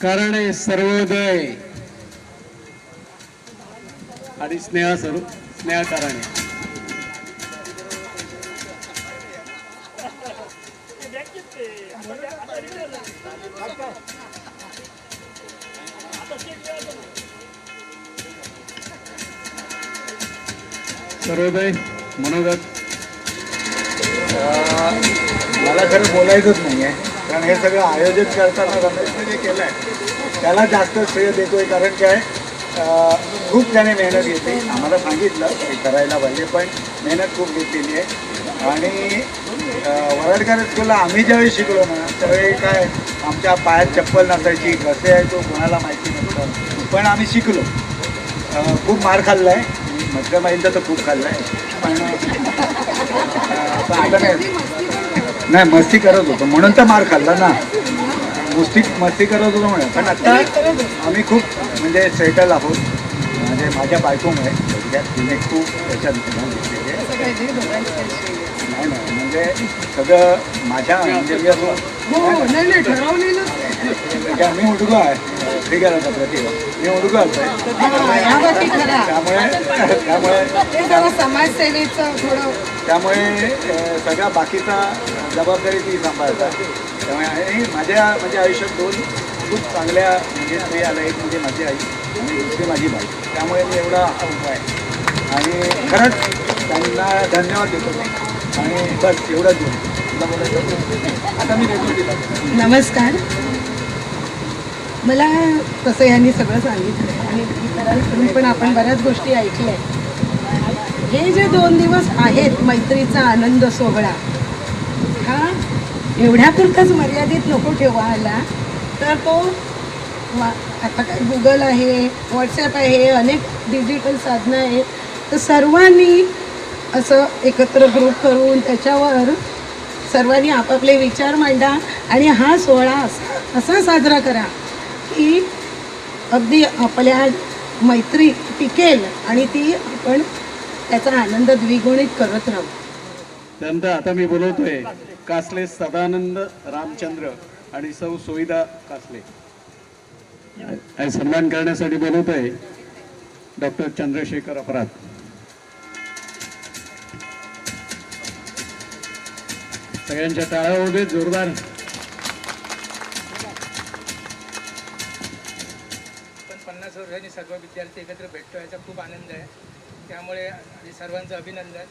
कारणे सर्वोदय आणि स्नेहा कारणे. सर्वोदय मनोगत. मला खरं बोलायचंच नाही आहे, कारण हे सगळं आयोजन करताना रमेशने जे केलं आहे त्याला जास्त श्रेय देतोय. कारण काय, खूप त्याने मेहनत घेतली. आम्हाला सांगितलं हे करायला पाहिजे, पण मेहनत खूप घेतलेली आहे. आणि वराडकर स्कूलला आम्ही ज्यावेळी शिकलो ना, त्यावेळी काय आमच्या पायात चप्पल नसायची, कसे आहे तो कोणाला माहिती नसतं, पण आम्ही शिकलो. खूप मार खाल्ला आहे, मध्यमाईंचा तर खूप खाल्ला आहे, पण आता नाही मस्ती करत होतो म्हणून तर मार खाल्ला ना. मस्ती करत होतो म्हणून. पण आता आम्ही खूप म्हणजे सेटल आहोत. म्हणजे माझ्या बायकोमुळे तिने खूप त्याच्यात घेतलेली आहे. नाही नाही म्हणजे सगळं माझ्या म्हणजे मी उडगो आहे. ठीक आहे ना प्रतिभा, मी उडगो आहे. त्यामुळे समाजसेवेचं थोडं, त्यामुळे सगळ्या बाकीचा जबाबदारी ती सांभाळतात. त्यामुळे आणि माझ्या म्हणजे आयुष्यात दोन खूप चांगल्या म्हणजे स्त्री आल्या. एक म्हणजे माझी आई आणि दुसरी माझी बाई. त्यामुळे मी एवढा हा उपाय आणि खरंच त्यांना धन्यवाद देतो मी. आणि बस एवढंच घेऊन तुला बोलायचं आता मी रेडिओ दिला. नमस्कार. मला तसं यांनी सगळं सांगितलं आणि इतरांकडून पण आपण बऱ्याच गोष्टी ऐकल्या. हे जे 2 दिवस आहेत मैत्रीचा आनंद सोहळा, हा एवढ्यापुरताच मर्यादित नको ठेवायला. तर तो आता काय गुगल आहे, व्हॉट्सॲप आहे, अनेक डिजिटल साधनं आहेत. तर सर्वांनी असं एकत्र ग्रुप करून त्याच्यावर सर्वांनी आपापले विचार मांडा आणि हा सोहळा असा साजरा करा की अगदी आपल्या मैत्री टिकेल आणि ती आपण त्याचा आनंद द्विगुणित करत राहू. त्यानंतर आता मी बोलवतोय कासले सदानंद रामचंद्र आणि सौ सोयीदा कासले. सन्मान करण्यासाठी बोलवतोय डॉक्टर चंद्रशेखर अपराध. सगळ्यांच्या टाळ्या होते जोरदार. 50 वर्षांनी सर्व विद्यार्थी एकत्र भेटतो याचा खूप आनंद आहे. त्यामुळे सर्वांचं अभिनंदन.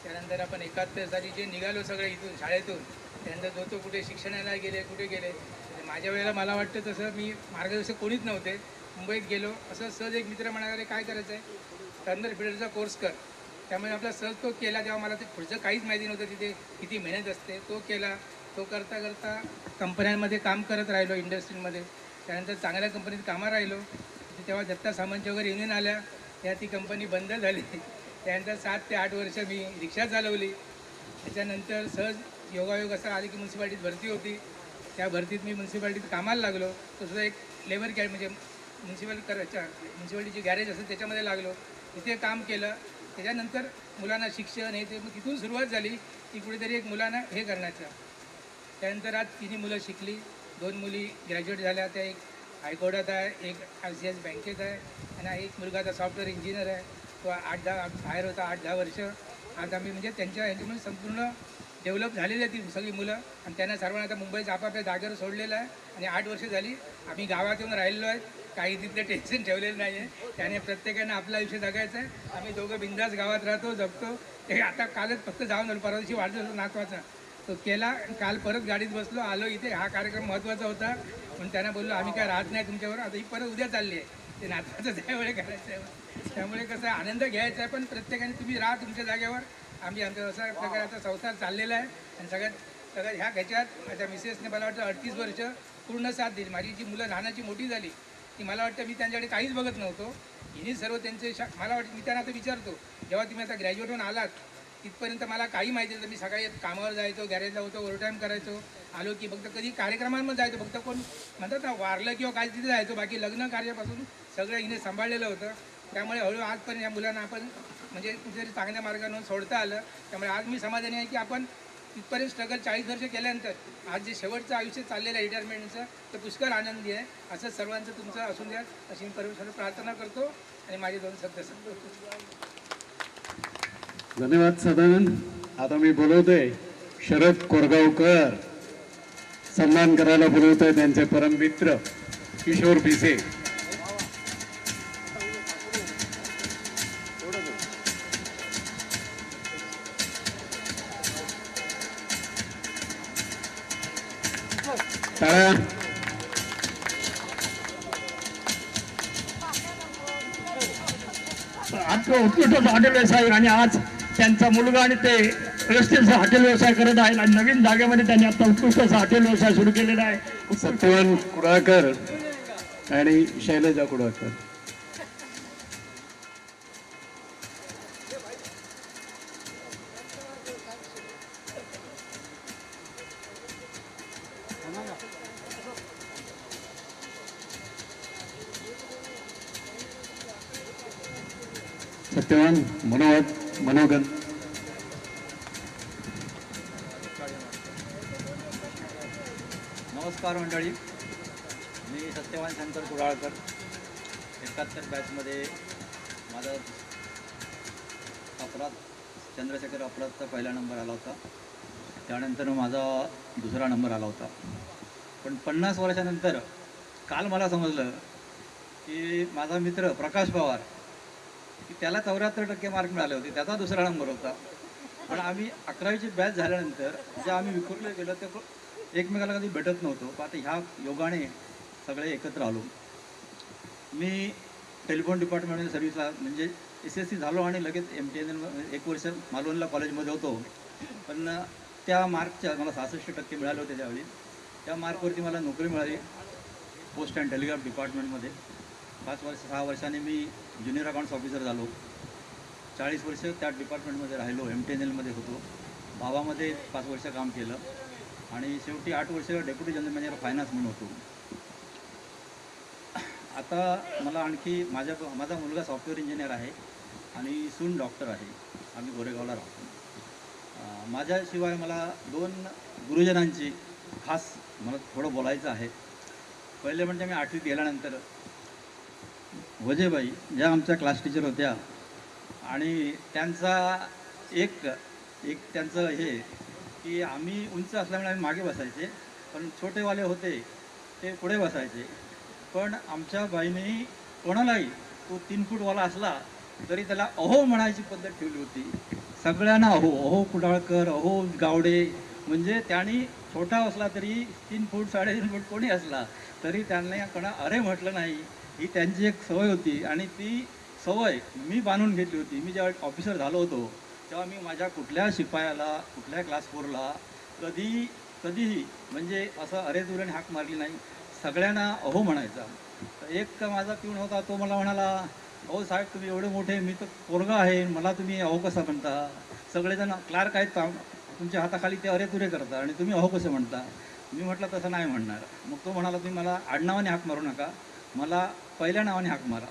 त्यानंतर आपण 71 साली जे निघालो सगळे इथून शाळेतून, त्यानंतर जो कुठे शिक्षणाला गेले कुठे गेले. माझ्या वेळेला मला वाटतं तसं मी मार्गदर्शक कोणीच नव्हते. मुंबईत गेलो असं सहज एक मित्र म्हणाले काय करायचं आहे, टर्नर फिल्डरचा कोर्स कर. त्यामुळे आपला सहज तो केला. तेव्हा मला ते पुढचं काहीच माहिती नव्हतं तिथे किती मेहनत असते. तो केला. तो करता करता कंपन्यांमध्ये काम करत राहिलो, इंडस्ट्रीमध्ये. त्यानंतर चांगल्या कंपनीत कामाला राहिलो. तेव्हा दत्ता सामंतच्या वगैरे युनियन आल्या, त्या ती कंपनी बंद झाली. त्यानंतर 7 ते 8 वर्ष मी रिक्षा चालवली. त्याच्यानंतर सहज योगायोग असा आली की म्युन्सिपाल्टीत भरती होती. त्या भरतीत मी म्युन्सिपाल्टीत कामाला लागलो. तो सुद्धा एक लेबर कॅड म्हणजे म्युन्सिपाल्टीची गॅरेज असेल त्याच्यामध्ये लागलो. तिथे काम केलं. त्याच्यानंतर मुलांना शिक्षण हे ते मग तिथून सुरुवात झाली की कुठेतरी एक मुलांना हे करण्याचं. त्यानंतर आज 3 मुलं शिकली. 2 मुली ग्रॅज्युएट झाल्या. त्या एक हायकोर्टात आहे, एक RCS बँकेत आहे आणि एक मुलगा आता सॉफ्टवेअर इंजिनियर आहे. तो 8-10 बाहेर होता 8-10 वर्ष. आज आम्ही म्हणजे त्यांच्या ह्याच्यामध्ये संपूर्ण डेव्हलप झालेली आहे ती सगळी मुलं. आणि त्यांना सर्वांना आता मुंबईचं आपापल्या जागेवर सोडलेलं आहे. आणि 8 वर्ष झाली आम्ही गावात येऊन राहिलो आहे. काही तिथलं टेन्शन ठेवलेलं नाही आहे. त्याने प्रत्येकानं आपलं आयुष्य जगायचं आहे. आम्ही दोघं बिंदास गावात राहतो, जगतो. ते आता कालच फक्त जाऊन आलो, परवा दिवशी वाढदिवस नातवाचा तो केला. काल परत गाडीत बसलो, आलो इथे. हा कार्यक्रम महत्त्वाचा होता पण त्यांना बोललो आम्ही काय राहत नाही तुमच्यावर. आता ही परत उद्या चालली आहे. ते नातवाचं त्यावेळे करायचं आहे. त्यामुळे कसं आनंद घ्यायचा आहे, पण प्रत्येकाने तुम्ही राहा तुमच्या जागेवर. आम्ही आमचा असा प्रकारचा संसार चाललेला आहे. आणि सगळ्यात ह्याच्यात माझ्या मिसेसने मला वाटतं 38 वर्ष पूर्ण साथ दिली. माझी जी मुलं लहानाची मोठी झाली की मला वाटतं मी त्यांच्याकडे काहीच बघत नव्हतो. हिने सर्व त्यांचे मला वाटतं मी त्यांना आता विचारतो, जेव्हा तुम्ही आता ग्रॅज्युएट होऊन आलात तिथपर्यंत मला काही माहिती नव्हतं. मी सकाळी कामावर जायचो, गॅरेजला होतो, ओव्हरटाईम करायचो. आलो की फक्त कधी कार्यक्रमांमध्ये जायचो, फक्त कोण म्हणतात ना वारलं किंवा काय तिथे जायचो. बाकी लग्न कार्यापासून सगळं हिने सांभाळलेलं होतं. त्यामुळे हळूहळू आजपर्यंत या मुलांना आपण म्हणजे कुठेतरी चांगल्या मार्गाने सोडता आलं. त्यामुळे आज मी समाधानी आहे की आपण तिथपर्यंत स्ट्रगल 40 वर्ष केल्यानंतर आज जे शेवटचं आयुष्य चाललेलं आहे रिटायरमेंटचं, तर पुष्कळ आनंदी आहे. असं सर्वांचं तुमचं असून द्या अशी मी परमेश्वराला प्रार्थना करतो आणि माझे 2 शब्द सांगतो. धन्यवाद सदानंद. आता मी बोलवतोय शरद कोरगावकर, सन्मान करायला बोलवतोय त्यांचे परममित्र किशोर पिसे. टाळ्या. आपलं उत्कृष्ट हॉटेल व्यवसाय आणि आज त्यांचा मुलगा आणि ते व्यवस्थित हॉटेल व्यवसाय करत आहे आणि नवीन जागेमध्ये त्यांनी आता उत्कृष्ट हॉटेल व्यवसाय सुरू केलेला आहे. सत्यवान कुडाळकर आणि शैलजा कुडाळकर. सत्यवान मनोगन. नमस्कार मंडळी, मी सत्यवान शंकर कुडाळकर. 71 बॅचमध्ये माझा अपराध चंद्रशेखर अपराधचा पहिला नंबर आला होता. त्यानंतर माझा दुसरा नंबर आला होता. पण 50 वर्षानंतर काल मला समजलं की माझा मित्र प्रकाश पवार, की त्याला 74% मार्क मिळाले होते, त्याचा दुसरा नंबर होता. पण आम्ही 11वीची बॅच झाल्यानंतर जे आम्ही विखुरले गेलो ते एकमेकाला कधी भेटत नव्हतो. पण आता ह्या योगाने सगळे एकत्र आलो. मी टेलिफोन डिपार्टमेंटमध्ये सर्व्हिसला म्हणजे SSC झालो आणि लगेच MTNL 1 वर्ष मालवणला कॉलेजमध्ये होतो. पण त्या मार्कच्या मला 66% मिळाले होते त्यावेळी. त्या मार्कवरती मला नोकरी मिळाली पोस्ट अँड टेलिग्राफ डिपार्टमेंटमध्ये. 6 वर्षांनी मी ज्युनियर अकाउंट्स ऑफिसर झालो. 40 वर्ष त्या डिपार्टमेंटमध्ये राहिलो. MTNLमध्ये होतो. भावामध्ये 5 वर्ष काम केलं आणि शेवटी 8 वर्ष डेप्युटी जनरल मॅनेजर फायनान्स म्हणून होतो. आता मला आणखी माझा मुलगा सॉफ्टवेअर इंजिनियर आहे आणि सून डॉक्टर आहे. आम्ही गोरेगावला राहतो. माझ्याशिवाय मला 2 गुरुजनांची खास मला थोडं बोलायचं आहे. पहिले म्हणजे मी 8वीत गेल्यानंतर वजेबाई ज्या आमच्या क्लास टीचर होत्या आणि त्यांचा एक त्यांचं हे की आम्ही उंच असल्यामुळे आम्ही मागे बसायचे, पण छोटेवाले होते ते पुढे बसायचे. पण आमच्या बाईने कोणालाही तो 3 फूटवाला असला तरी त्याला अहो म्हणायची पद्धत ठेवली होती. सगळ्यांना अहो, अहो कुडाळकर, अहो गावडे. म्हणजे त्यांनी छोटा असला तरी 3 फूट 3.5 फूट कोणी असला तरी त्यांना कोणा अरे म्हटलं नाही. ही त्यांची एक सवय होती आणि ती सवय मी बांधून घेतली होती. मी जेव्हा ऑफिसर झालो होतो तेव्हा मी माझ्या कुठल्या शिपायाला कुठल्या क्लास 4ला कधीही म्हणजे असं अरे तुऱ्याने हाक मारली नाही. सगळ्यांना अहो म्हणायचा. एक माझा पिऊन होता, तो मला म्हणाला, अहो साहेब तुम्ही एवढे मोठे, मी तर पोरगा आहे, मला तुम्ही अहो कसा म्हणता? सगळेजण क्लार्क आहेत तुमच्या हाताखाली, ते अरे तुरे करता आणि तुम्ही अहो कसे म्हणता? मी म्हटलं तसं नाही म्हणणार. मग तो म्हणाला तुम्ही मला आडनावाने हाक मारू नका, मला पहिल्या नावाने हाक मारा.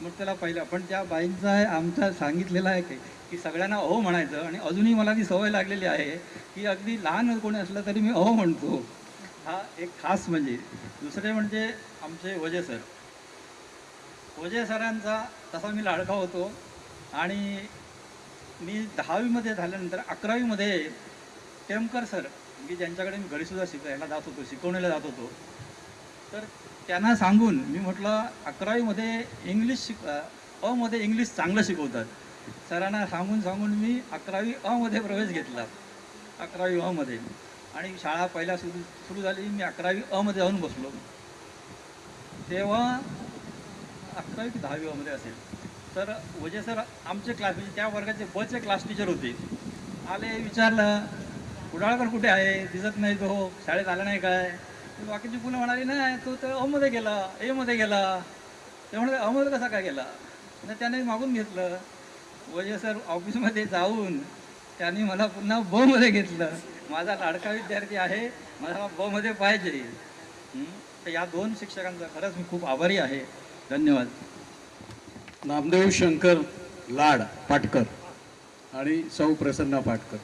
मग त्याला पहिला पण त्या बाईंचा आमचा सांगितलेलं आहे की सगळ्यांना अहो म्हणायचं आणि अजूनही मला ती सवय लागलेली आहे की अगदी लहान कोणी असलं तरी मी अहो म्हणतो. हा एक खास म्हणजे. दुसरे म्हणजे आमचे वजे सर. वजे सरांचा तसा मी लाडका होतो आणि मी 10वीमध्ये झाल्यानंतर 11वीमध्ये टेमकर सर की ज्यांच्याकडे मी घरीसुद्धा शिकायला जात होतो, शिकवणीला जात होतो, तर त्यांना सांगून मी म्हटलं 11वीमध्ये इंग्लिश अमध्ये इंग्लिश चांगलं शिकवतात. सरांना सांगून मी 11वी अमध्ये प्रवेश घेतला. 11वी अमध्ये आणि शाळा पहिल्या सुरू झाली. मी 11वी अमध्ये जाऊन बसलो. तेव्हा 11वी की 10वी अमध्ये असेल. तर वजे सर आमचे क्लास म्हणजे त्या वर्गाचे बचे क्लास टीचर होते. आले, विचारलं कुडाळकर कुठे आहे, दिसत नाही तो, शाळेत आला नाही काय? बाकीची मुलं म्हणाली नाही, तो तर अमध्ये गेला, एमध्ये गेला. ते म्हणाले अमध्ये कसा काय गेला? नाही त्याने मागून घेतलं. वजे सर ऑफिसमध्ये जाऊन त्यांनी मला पुन्हा बमध्ये घेतलं. माझा लाडका विद्यार्थी आहे, मला बमध्ये पाहिजे. तर या 2 शिक्षकांचा खरंच मी खूप आभारी आहे. धन्यवाद. नामदेव शंकर लाड पाटकर आणि सौ प्रसन्ना पाटकर.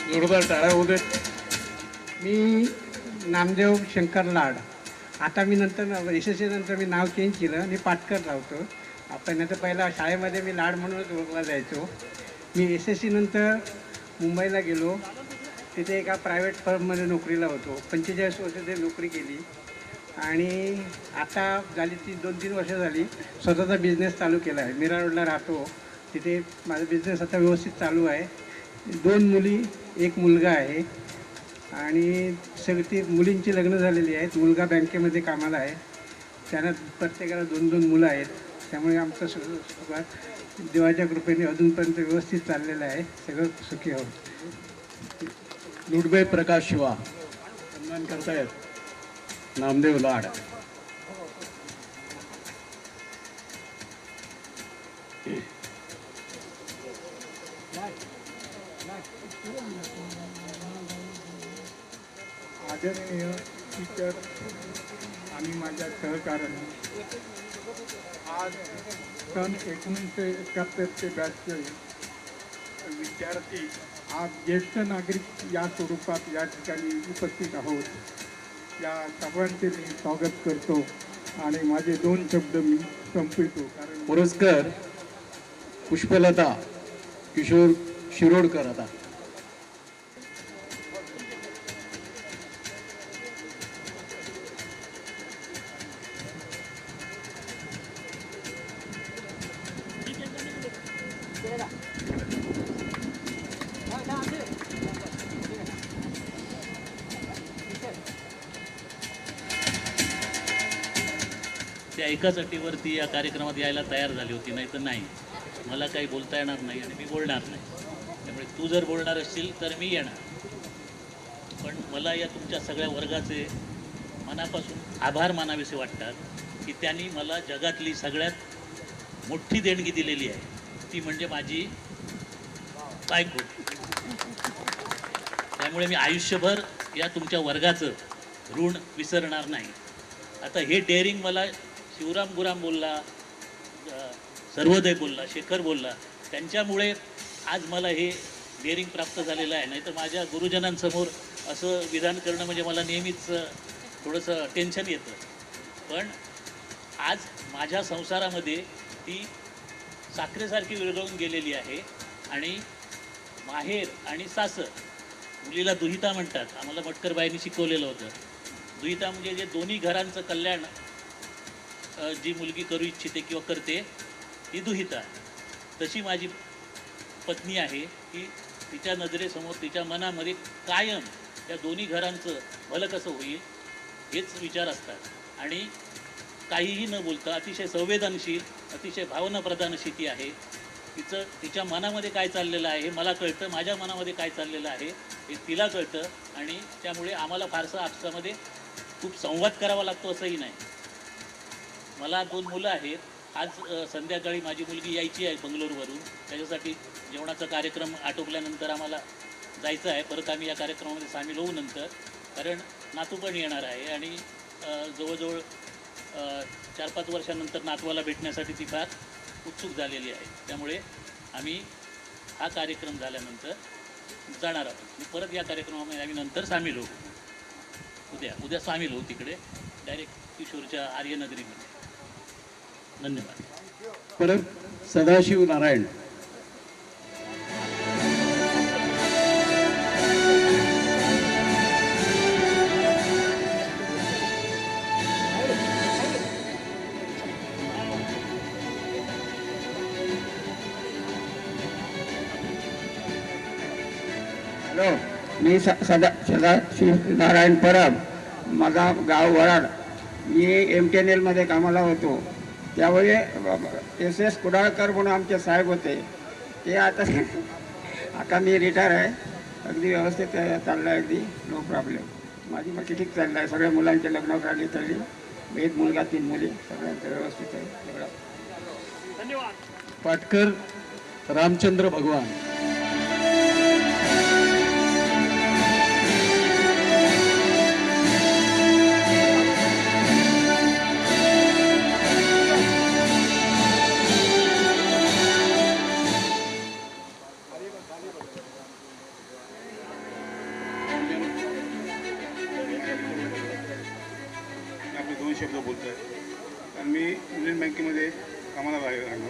जोरदार टाळ्या होऊ देत. मी नामदेव शंकर लाड. आता मी नंतर यशस्वी नंतर मी नाव चेंज केलं आणि पाटकर राहतो. आपण नंतर पहिला शाळेमध्ये मी लाड म्हणूनच ओळखला जायचो. मी यशस्वी नंतर मुंबईला गेलो. तिथे एका प्रायव्हेट फर्ममध्ये नोकरीला होतो. 45 वर्ष ते नोकरी केली आणि आता झाली ती 2-3 वर्ष झाली स्वतःचा बिझनेस चालू केला आहे. मीरा रोडला राहतो. तिथे माझा बिझनेस आता व्यवस्थित चालू आहे. 2 मुली, 1 मुलगा आहे आणि सगळी ती मुलींची लग्न झालेली आहेत. मुलगा बँकेमध्ये कामाला आहे. त्यांना प्रत्येकाला 2-2 मुलं आहेत. त्यामुळे आमचं सगळं देवाच्या कृपेने अजूनपर्यंत व्यवस्थित चाललेलं आहे. सगळं सुखी आहोत. लुडबे प्रकाश शिवा सन्मान करतायत नामदेव लाड. आदरणीय टीचर आणि माझ्या सहकार्याने आज सन 1971चे बॅचचे विद्यार्थी आज ज्येष्ठ नागरिक या स्वरूपात या ठिकाणी उपस्थित आहोत. या सर्वांचे मी स्वागत करतो आणि माझे 2 शब्द मी संपवितो. कारण पुरस्कार पुष्पलता किशोर शिरोडकर. आता त्या एकाच अटीवरती या कार्यक्रमात यायला तयार झाली होती, नाही तर नाही, मला काही बोलता येणार नाही आणि मी बोलणार नाही. त्यामुळे तू जर बोलणार असशील तर मी येणार. पण मला या तुमच्या सगळ्या वर्गाचे मनापासून आभार मानावेसे वाटतात की त्यांनी मला जगातली सगळ्यात मोठी देणगी दिलेली आहे, ती म्हणजे माझी बायको. त्यामुळे मी आयुष्यभर या तुमच्या वर्गाचं ऋण विसरणार नाही. आता हे डेअरिंग मला शिवराम गुराम बोलला, सर्वोदय बोलला, शेखर बोलला, त्यांच्यामुळे आज मला हे डेअरिंग प्राप्त झालेलं आहे. नाही तर माझ्या गुरुजनांसमोर असं विधान करणं म्हणजे मला नेहमीच थोडंसं टेन्शन येतं. पण आज माझ्या संसारामध्ये ती साखरेसारखी विरघळून गेलेली आहे. आणि माहेर आणि सासर, मुलीला दुहिता म्हणतात, आम्हाला मटकरबाईंनी शिकवलेलं होतं. दुहिता म्हणजे जे दोन्ही घरांचं कल्याण जी मुलगी करू इच्छिते किंवा करते ती दुहिता. तशी माझी पत्नी आहे की तिच्या नजरेसमोर, तिच्या मनामध्ये कायम त्या दोन्ही घरांचं भलं कसं होईल हेच विचार असतात. आणि काहीही न बोलता अतिशय संवेदनशील, अतिशय भावनाप्रधान अशी ती आहे. तिच्या मनामध्ये काय चाललेलं आहे हे मला कळतं, माझ्या मनामध्ये काय चाललेलं आहे हे तिला कळतं. आणि त्यामुळे आम्हाला फारसं आपसामध्ये खूप संवाद करावा लागतो असंही नाही. मला 2 मुलं आहेत. आज संध्याकाळी माझी मुलगी यायची आहे बंगलोरवरून. त्याच्यासाठी जेवणाचा कार्यक्रम आटोपल्यानंतर आम्हाला जायचं आहे. परत आम्ही या कार्यक्रमामध्ये सामील होऊ नंतर, कारण नातू पण येणार आहे. आणि जवळजवळ 4-5 वर्षानंतर नातवाला भेटण्यासाठी ती फार उत्सुक झालेली आहे. त्यामुळे आम्ही हा कार्यक्रम झाल्यानंतर जाणार आहोत. परत या कार्यक्रमामध्ये आम्ही नंतर सामील होऊ. उद्या सामील होऊ तिकडे डायरेक्ट किशोरच्या आर्यनगरीमध्ये. धन्यवाद. परत सदाशिव नारायण. हॅलो, मी सदाशिव नारायण परब. माझा गाव वराड. मी MTNL कामाला होतो. त्यावेळी SS कुडाळकर म्हणून आमचे साहेब होते. ते आता मी रिटायर आहे. अगदी व्यवस्थित चाललं आहे, अगदी नो प्रॉब्लेम. माझी बाकी ठीक चाललं आहे. सगळ्या मुलांचे लग्न झाली तरी, 1 मुलगा 3 मुली, सगळ्यांचं व्यवस्थित आहे सगळं. धन्यवाद. पाटकर रामचंद्र भगवान. कारण मी युनियन बँकेमध्ये कामाला लागलो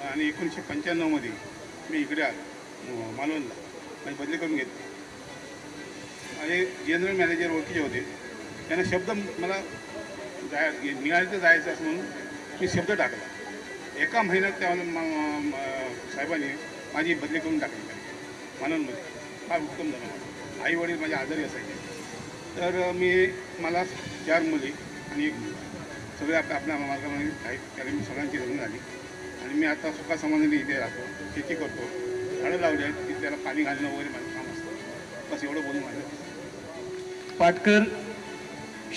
आणि 1995मध्ये मी इकडे आलो मालवणला आणि बदली करून घेतली. माझे जनरल मॅनेजर ओळखीचे होते, त्यांना शब्द मला निघायचं जायचं असं म्हणून मी शब्द टाकला. एका महिन्यात त्या साहेबांनी माझी बदली करून टाकली मालवणमध्ये. फार उत्तम झालं मला. आई वडील माझे आजारी असायचे, तर मला 4 मुली आणि 1 मुलगा, सगळे आपल्या मार्गामध्ये आहेत. कारण मी सगळ्यांची लग्न झाली आणि मी आता सुखा समाधानी इथे राहतो, शेती करतो, झाडं लावली आहेत की त्याला पाणी घालणं वगैरे माझं काम असतं. बस एवढं बोलून माझं. पाटकर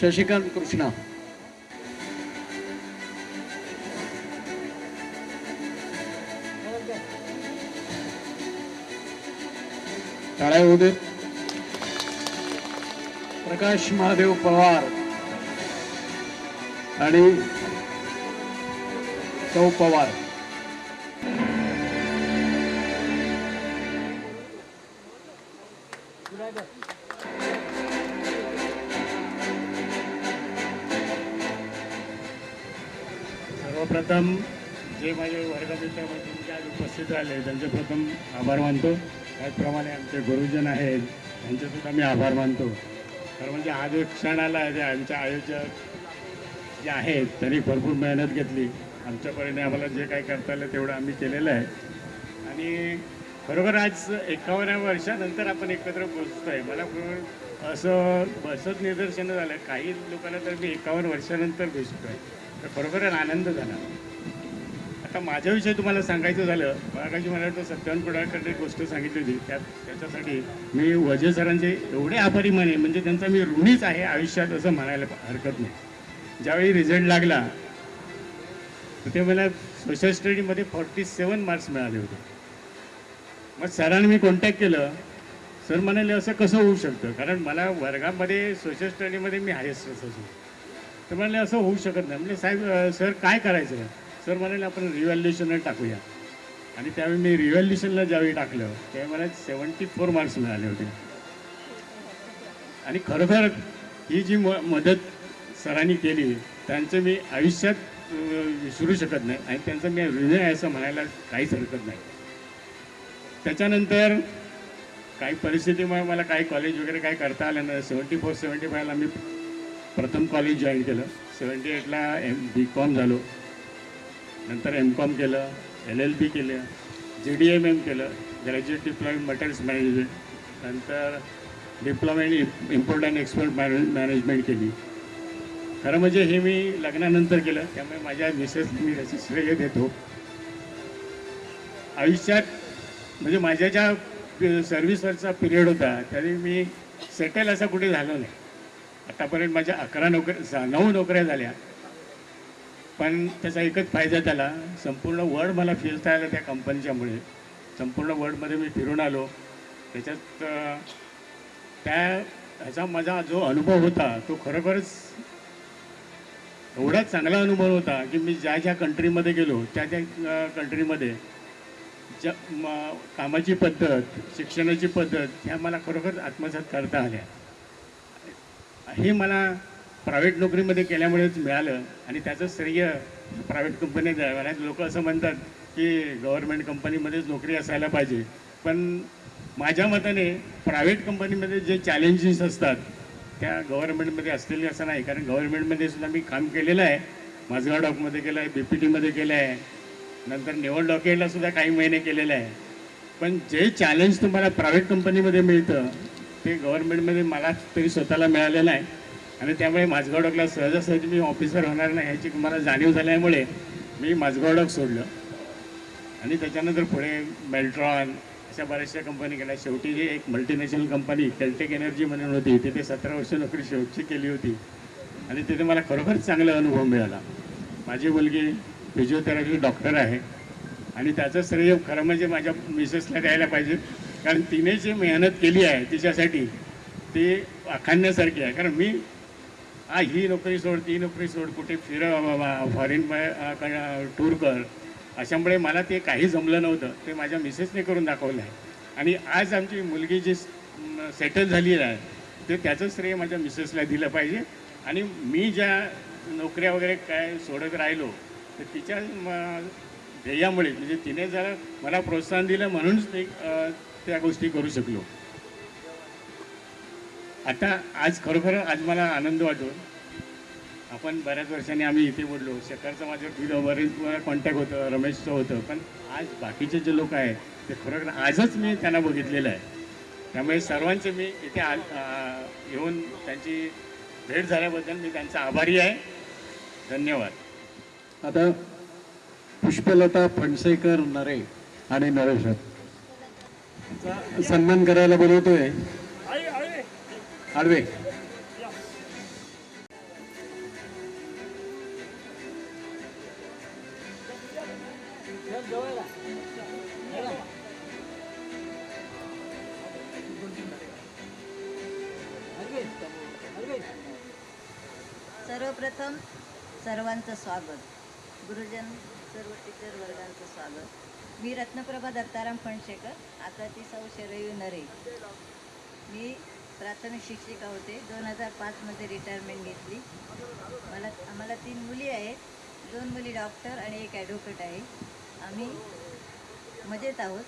शशिकांत कृष्णा. टाळ्या होऊ देत. प्रकाश महादेव पवार आणि सौ पवार. सर्वप्रथम जे माझे वर्गमित्रांमध्ये आज उपस्थित राहिले त्यांचे प्रथम आभार मानतो. त्याचप्रमाणे आमचे गुरुजन आहेत त्यांचेसुद्धा मी आभार मानतो. कारण म्हणजे हा जो क्षण आला आहे, आमच्या आयोजक जे आहेत त्यांनी भरपूर मेहनत घेतली. आमच्यापर्यंत आम्हाला जे काही करता आलं तेवढं आम्ही केलेलं आहे. आणि खरोखर आज 51व्या वर्षानंतर आपण एकत्र पोचतो आहे. मला असं बसत निदर्शनं झालं, काही लोकांना तर मी 51 वर्षानंतर भेटतो आहे, तर खरोखर आनंद झाला. आता माझ्याविषयी तुम्हाला सांगायचं झालं, मागाशी मला वाटतं सत्यान कुडाळकरने एक गोष्ट सांगितली होती, त्याच्यासाठी मी वजे सरांचे एवढे आभारी माने, म्हणजे त्यांचा मी ऋणीच आहे आयुष्यात असं म्हणायला हरकत नाही. ज्यावेळी रिझल्ट लागला तर ते मला सोशल स्टडीमध्ये 47 मार्क्स मिळाले होते. मग सरांनी मी कॉन्टॅक्ट केलं. सर म्हणाले असं कसं होऊ शकतं, कारण मला वर्गामध्ये सोशल स्टडीमध्ये मी हायेस्ट असायचो. तर म्हणाले असं होऊ शकत नाही. म्हणजे साहेब सर काय करायचं. सर म्हणाले आपण रिव्हॅल्युएशनला टाकूया. आणि त्यावेळी मी रिव्हॅल्युएशनला ज्यावेळी टाकलं त्यावेळी मला 74 मार्क्स मिळाले होते. आणि खरोखर ही जी मदत सरांनी केली त्यांचं मी आयुष्यात विसरू शकत नाही आणि त्यांचं मी ऋण आहे असं म्हणायला काहीच हरकत नाही. त्याच्यानंतर काही परिस्थितीमुळे मला काही कॉलेज वगैरे काही करता आलं नाही. 74-75ला मी प्रथम कॉलेज जॉईन केलं. 78ला BCom झालो, नंतर MCom केलं, LLB केलं, GDMM केलं, graduate diploma in materials management, नंतर diploma in import and export management केली. खरं म्हणजे हे मी लग्नानंतर केलं, त्यामुळे माझ्या मिसेस मी त्याची श्रेय देतो. आयुष्यात म्हणजे माझ्या ज्या सर्व्हिसवरचा पिरियड होता त्यावेळी मी सेटल असा कुठे झालो नाही. आतापर्यंत माझ्या 9 नोकऱ्या झाल्या, पण त्याचा एकच फायदा झाला, संपूर्ण वर्ल्ड मला फिरता आलं त्या कंपनीच्यामुळे. संपूर्ण वर्ल्डमध्ये मी फिरून आलो. त्याच्यात ह्याचा माझा जो अनुभव होता तो खरोखरच एवढा चांगला अनुभव होता की मी ज्या ज्या कंट्रीमध्ये गेलो त्या कंट्रीमध्ये ज्या कामाची पद्धत, शिक्षणाची पद्धत ह्या मला खरोखर आत्मसात करता आल्या. हे मला प्रायव्हेट नोकरीमध्ये केल्यामुळेच मिळालं आणि त्याचं श्रेय प्रायव्हेट कंपनीत आहे. बऱ्याच लोक असं म्हणतात की गव्हर्नमेंट कंपनीमध्येच नोकरी असायला पाहिजे, पण माझ्या मताने प्रायव्हेट कंपनीमध्ये जे चॅलेंजेस असतात त्या गव्हर्नमेंटमध्ये असलेले असं नाही. कारण गव्हर्नमेंटमध्ये सुद्धा मी काम केलेलं आहे. माझगाव डॉकमध्ये केलं आहे, BPTमध्ये केलं आहे, नंतर नेवल डॉकेटला सुद्धा काही महिने केलेलं आहे. पण जे चॅलेंज तुम्हाला प्रायव्हेट कंपनीमध्ये मिळतं ते गव्हर्नमेंटमध्ये मला तरी स्वतःला मिळालेलं आहे. आणि त्यामुळे माझगाव डॉकला सहजासहजी मी ऑफिसर होणार नाही ह्याची मला जाणीव झाल्यामुळे मी माझगाव डॉक सोडलं आणि त्याच्यानंतर पुढे मेल्ट्रॉन अशा बऱ्याचशा कंपनी केल्या. शेवटी जी एक मल्टीनॅशनल कंपनी केल्टेक एनर्जी म्हणून होती, तिथे 17 वर्ष नोकरी शेवटची केली होती आणि तिथे मला खरोखरच चांगला अनुभव मिळाला. माझी मुलगी फिजिओथेरपी डॉक्टर आहे आणि त्याचं श्रेय खरं म्हणजे माझ्या मिसेसला द्यायला पाहिजे, कारण तिने जी मेहनत केली आहे तिच्यासाठी ती आखाण्यासारखी आहे. कारण मी ही नोकरी सोड, ती नोकरी सोड, कुठे फॉरेन टूर कर, अशामुळे मला ते काही जमलं नव्हतं. ते माझ्या मिसेसने करून दाखवलं आहे आणि आज आमची मुलगी जी सेटल झाली आहे ते त्याचं श्रेय माझ्या मिसेसला दिलं पाहिजे. आणि मी ज्या नोकऱ्या वगैरे काय सोडत राहिलो तर तिच्या ध्येयामुळे म्हणजे तिने जरा मला प्रोत्साहन दिलं म्हणूनच ते त्या गोष्टी करू शकलो. आता आज खरोखर आज मला आनंद वाटतो. आपण बऱ्याच वर्षांनी आम्ही इथे बोललो. शेखरचं माझं बरेच कॉन्टॅक्ट होतं, रमेशचं होतं, पण आज बाकीचे जे लोक आहेत ते खरोखर आजच मी त्यांना बघितलेलं आहे. त्यामुळे सर्वांचे मी इथे येऊन त्यांची भेट झाल्याबद्दल मी त्यांचा आभारी आहे. धन्यवाद. आता पुष्पलता फणसेकर नरे आणि नरेश सन्मान करायला बोलवतोय. आडवे. सर्वप्रथम सर्वांचं स्वागत. गुरुजन सर्व टीचर वर्गांचं स्वागत. मी रत्नप्रभा दत्ताराम फणशेकर, आता ती सौ शरयू नरे. मी प्राथमिक शिक्षिका होते. 2005मध्ये रिटायरमेंट घेतली. आम्हाला 3 मुली आहेत. 2 मुली डॉक्टर आणि 1 ॲडव्होकेट आहे. आम्ही मजेत आहोत.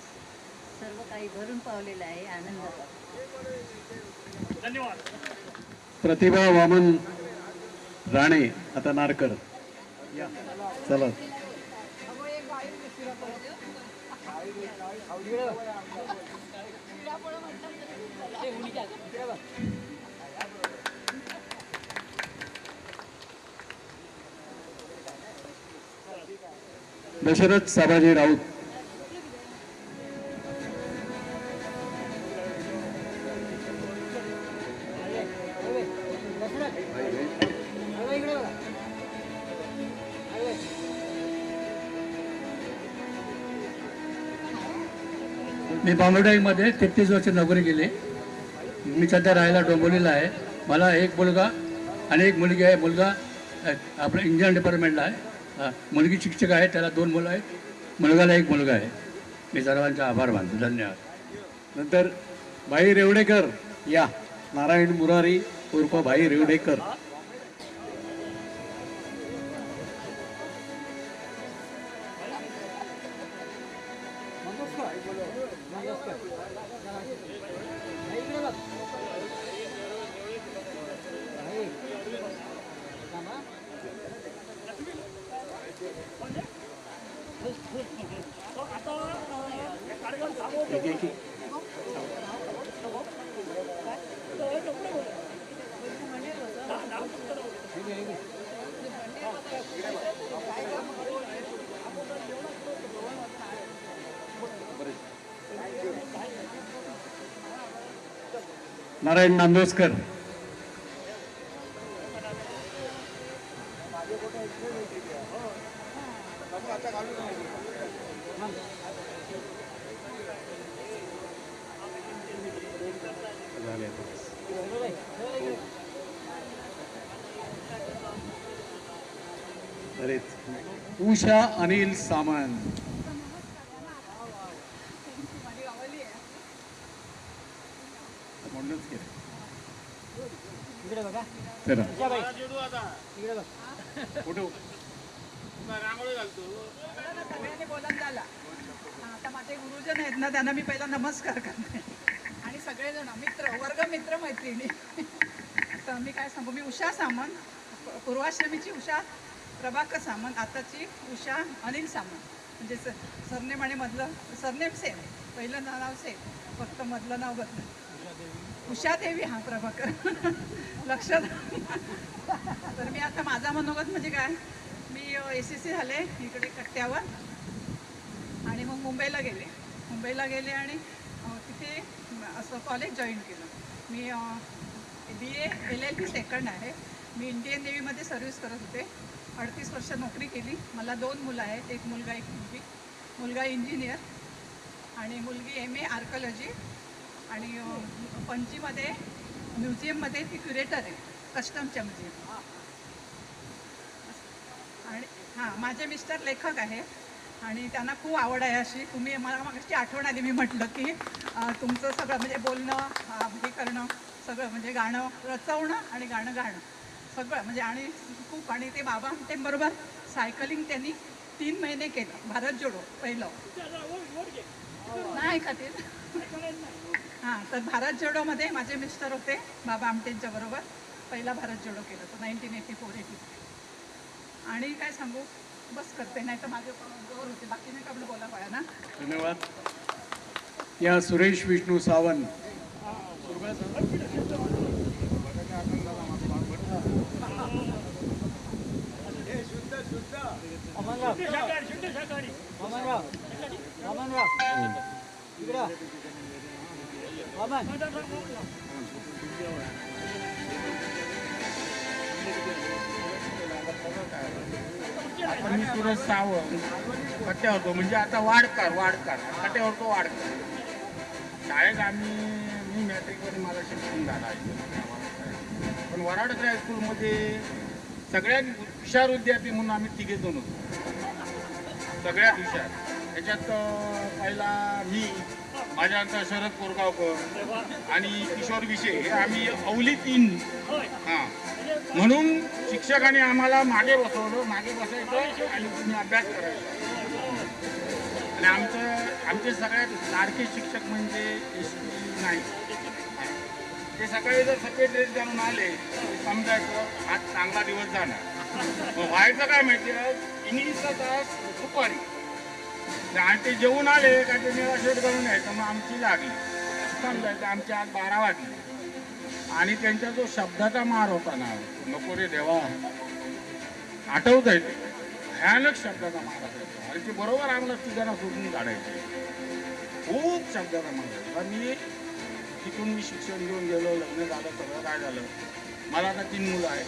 सर्व काही भरून पावलेलं आहे. आनंदात आहोत. धन्यवाद. प्रतिभा वामन राणे आता नारकर चला. दशरथ साबाजी राऊत. मी बांबर्डाईमध्ये 33 वर्ष नोकरी केली. मी सध्या राहायला डोंबिवलीला आहे. मला 1 मुलगा आणि 1 मुलगी आहे. मुलगा आपलं इंजिनिअरिंग डिपार्टमेंटला आहे. मुलगी शिक्षक आहे. त्याला 2 मुलं आहेत. मुलगाला 1 मुलगा आहे. मी सर्वांचा आभार मानतो. धन्यवाद. नंतर भाई रेवडेकर या. नारायण मुरारी उर्फ भाई रेवडेकर. नारायण नांदोसकर. उषा अनिल सामंत. सगळ्यांनी बोलत झाला. आता माझे गुरुजन आहेत ना, त्यांना मी पहिला नमस्कार करते. आणि सगळेजण मित्र, वर्ग मित्र मैत्रिणी. तर मी काय सांगू, मी उषा सामंत, पूर्वाश्रमीची उषा प्रभाकर सामंत, आताची उषा अनिल सामंत. म्हणजे सरनेम आणि मधलं सरनेम सेम, पहिलं नाव सेम, फक्त मधलं नाव बदलं. उषा देवी. हां, प्रभाकर. लक्षात. तर मी आता माझा मनोगत म्हणजे काय, मी SSC झाले इकडे कट्ट्यावर आणि मग मुंबईला गेले आणि तिथे असं कॉलेज जॉईन केलं. मी BA LLB सेकंड आहे. मी इंडियन नेव्हीमध्ये सर्व्हिस करत होते. 38 वर्ष नोकरी केली. मला 2 मुलं आहेत. 1 मुलगा 1 मुलगी. मुलगा इंजिनियर आणि मुलगी MA आर्कॉलॉजी. आणि पणजीमध्ये म्युझियममध्ये ती क्युरेटर आहे, कस्टमच्या म्युझियम. आणि हां, माझे मिस्टर लेखक आहेत आणि त्यांना खूप आवड आहे अशी. तुम्ही मला मागची आठवण आली. मी म्हटलं की तुमचं सगळं म्हणजे बोलणं, हे करणं, सगळं म्हणजे गाणं रचवणं आणि गाणं गाणं सगळं म्हणजे आणि खूप आणि ते बाबा बरोबर सायकलिंग त्यांनी 3 महिने केलं. भारत जोडो पहिलं नाही का ते हां, तर भारत जोडोमध्ये माझे मिस्टर होते बाबा आमटेंच्या बरोबर. पहिला भारत जोडो केलं तर 1984-83. आणि काय सांगू, बस करते, नाही तर माझे जोर होते, बाकी नाही का आपलं बोला पाया ना. धन्यवाद. या सुरेश विष्णू सावंत मी सुरज सावंत कट्ट्यावर होतो, म्हणजे आता वाडकर कट्ट्यावर तो वाडकर. शाळेत मी मॅट्रिकमध्ये मला शिक्षण झालं आहे. पण वराडकर हायस्कूलमध्ये सगळ्यात हुशार विद्यार्थी म्हणून आम्ही 3 जण होतो, सगळ्यात हुशार. त्याच्यात पहिला मी, माझ्यानंतर शरद कोरगावकर आणि किशोर विषे, हे आम्ही अवली 3. हां, म्हणून शिक्षकांनी आम्हाला मागे बसायचं आणि तुम्ही अभ्यास करायचा. आणि आमचे सगळ्यात लाडके शिक्षक म्हणजे एस.पी. नाही. ते सकाळी जर सफेद ड्रेस घालून आले समजायचं आज चांगला दिवस जाणार. मग व्हायचं काय माहिती आहे, इंग्लिशचा तास दुपारी आणि ते जेवून आले का ते निळा शर्ट घालून यायचं, मग आमची लागली समजायचं आमची आज 12 वाजले. आणि त्यांचा जो शब्दाचा मार होता ना, नको रे देवा, आठवत आहे ते भयानक शब्दाचा मार असायचा. आणि ते बरोबर आम्हाला तिघांना सोडून काढायचे, खूप शब्दाचा मार होता. मी तिथून शिक्षण घेऊन गेलो, लग्न झालं, सगळं काय झालं. मला आता 3 मुलं आहेत,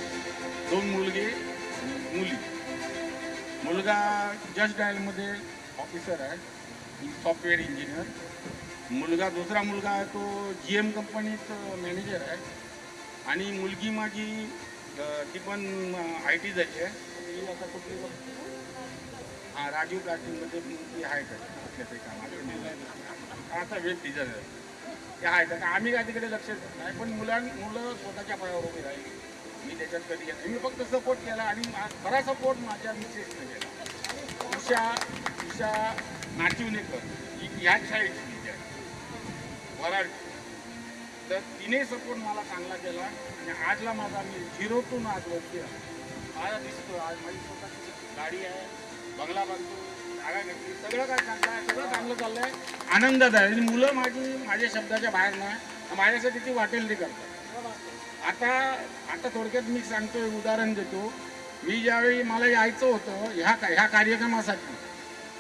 2 मुलगे मुली. मुलगा जस्ट डायलमध्ये ऑफिसर आहे, सॉफ्टवेअर इंजिनियर. दुसरा मुलगा आहे तो GM कंपनीत मॅनेजर आहे. आणि मुलगी माझी ती पण IT झाली आहे. ती आता कुठली हां, राजीव प्लास्टिकमध्ये ती आहे का कामात, आता वेब डिझायनर ते आहे का. आम्ही काय तिकडे लक्ष देत नाही, पण मुलं स्वतःच्या पायावर उभी राहिली. मी त्याच्यात कधी येत नाही, मी फक्त सपोर्ट केला. आणि बरा सपोर्ट माझ्या मिसेसने केला. उषा नाचिवणेकर ह्याच शाळेची टीचर वराड, तर तिने सपोर्ट मला चांगला केला. आणि आजला माझा मी 0 to आजवरती आज दिसतो. आज माझी स्वतःची गाडी आहे, बंगला बांधतो, जागा घेतली, सगळं काय चांगलं आहे, सगळं चांगलं चाललं आहे, आनंदात आहे. आणि मुलं माझ्या शब्दाच्या बाहेर नाही, माझ्यासाठी ती वाटेल ते करतात. आता थोडक्यात मी सांगतोय, उदाहरण देतो. मी ज्यावेळी मला यायचं होतं ह्या कार्यक्रमासाठी,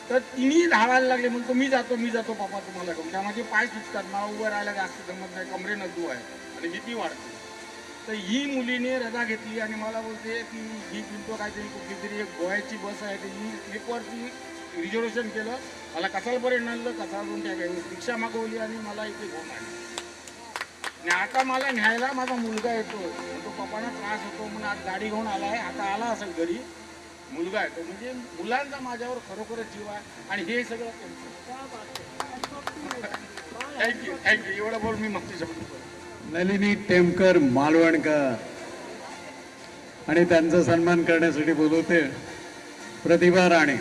तर तिन्ही धावायला लागले, म्हणतो मी जातो पप्पा तुम्हाला घेऊन. त्या माझे पाय सुचतात, मला उभं राहायला जास्त जमत नाही, कमरे नदू आहे आणि भीती वाढते. तर ही मुलीने रजा घेतली आणि मला बोलते की ही पिंटो काहीतरी कुठली तरी एक गोव्याची बस आहे, त्याची स्लीपवरती रिझर्वेशन केलं, मला कसालपर्यंत आणलं, कसालवरून त्या रिक्षा मागवली आणि मला इथे घेऊन आणली. आणि आता मला न्यायला माझा मुलगा येतो, तो पप्पांना त्रास होतो म्हणून आज गाडी घेऊन आला आहे. आता आला असेल घरी, मुलगा येतो. म्हणजे मुलांचा माझ्यावर खरोखरच जीव आहे. आणि हे सगळं थँक्यू एवढं बोल मी मागची शब्द. नलिनी टेमकर मालवणकर आणि त्यांचा सन्मान करण्यासाठी बोलवते प्रतिभा राणे.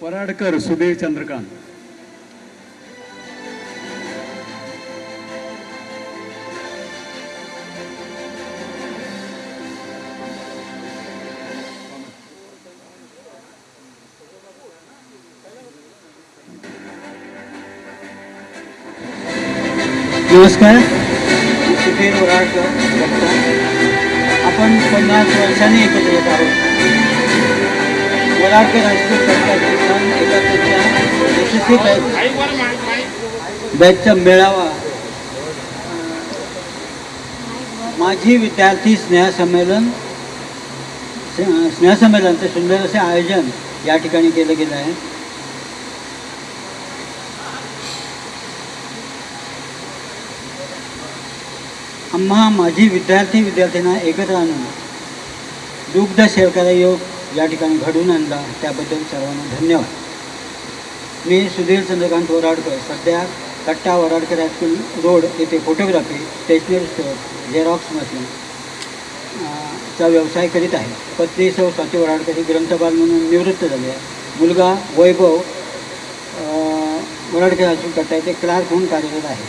पराडकर सुधीर चंद्रकांत. नमस्कार, सुधीर वराडकर बोलतो. आपण 50 वर्षांनी एकत्र येत आहोत. वराडकर हायस्कूल कट्टा एकाच्या यशस्वी बॅचचा मेळावा, माझी विद्यार्थी स्नेहसंमेलनचं सुंदर असे आयोजन या ठिकाणी केलं गेलं आहे. आम्हा माझी विद्यार्थ्यांना एकत्र आणून दुग्ध शेतकरी योग या ठिकाणी घडवून आणला, त्याबद्दल सर्वांना धन्यवाद. मी सुधीर चंद्रकांत वराडकर, सध्या कट्टा वराडकर हायस्कूल रोड येथे photography, stationery store, xerox machine चा व्यवसाय करीत आहे. पत्नी सौ स्वाती वराडकर ही ग्रंथपाल म्हणून निवृत्त झाली आहे. मुलगा वैभव वराडकर हायस्कूल कट्टा येथे क्लार्क म्हणून कार्यरत आहे.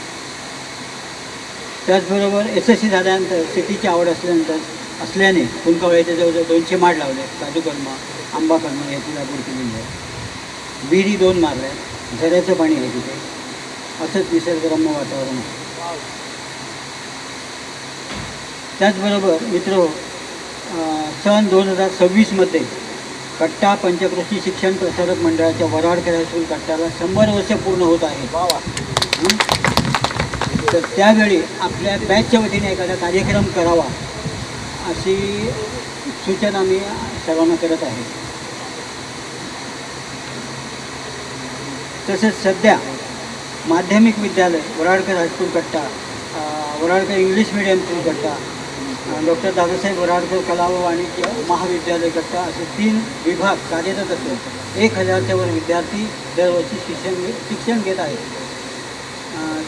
त्याचबरोबर SSC झाल्यानंतर शेतीची आवड असल्याने कुंकावळ्याच्या जवळजवळ 200 माड लावले. काजू कलमा, आंबा कलमा याची लागवड केलेली आहे. विहिरी 2 मारल्या, झऱ्याचं पाणी आहे तिथे. असंच निसर्गरम्य वातावरण आहे. त्याचबरोबर मित्र, सन 2026मध्ये कट्टा पंचक्रोशी शिक्षण प्रसारक मंडळाच्या वराडकर हायस्कूल कट्टाला 100 वर्ष पूर्ण होत आहे. तर त्यावेळी आपल्या बॅचच्या वतीने एखादा कार्यक्रम करावा अशी सूचना मी सर्वांना करत आहे. तसेच सध्या माध्यमिक विद्यालय वराडकर हायस्कूल कट्टा, वराडकर इंग्लिश मीडियम स्कूल कट्टा, डॉक्टर दादासाहेब वराडकर कला व वाणिज्य महाविद्यालय कट्टा असे 3 विभाग कार्यरत असून 1000च्या वर विद्यार्थी दरवर्षी शिक्षण घेत आहेत.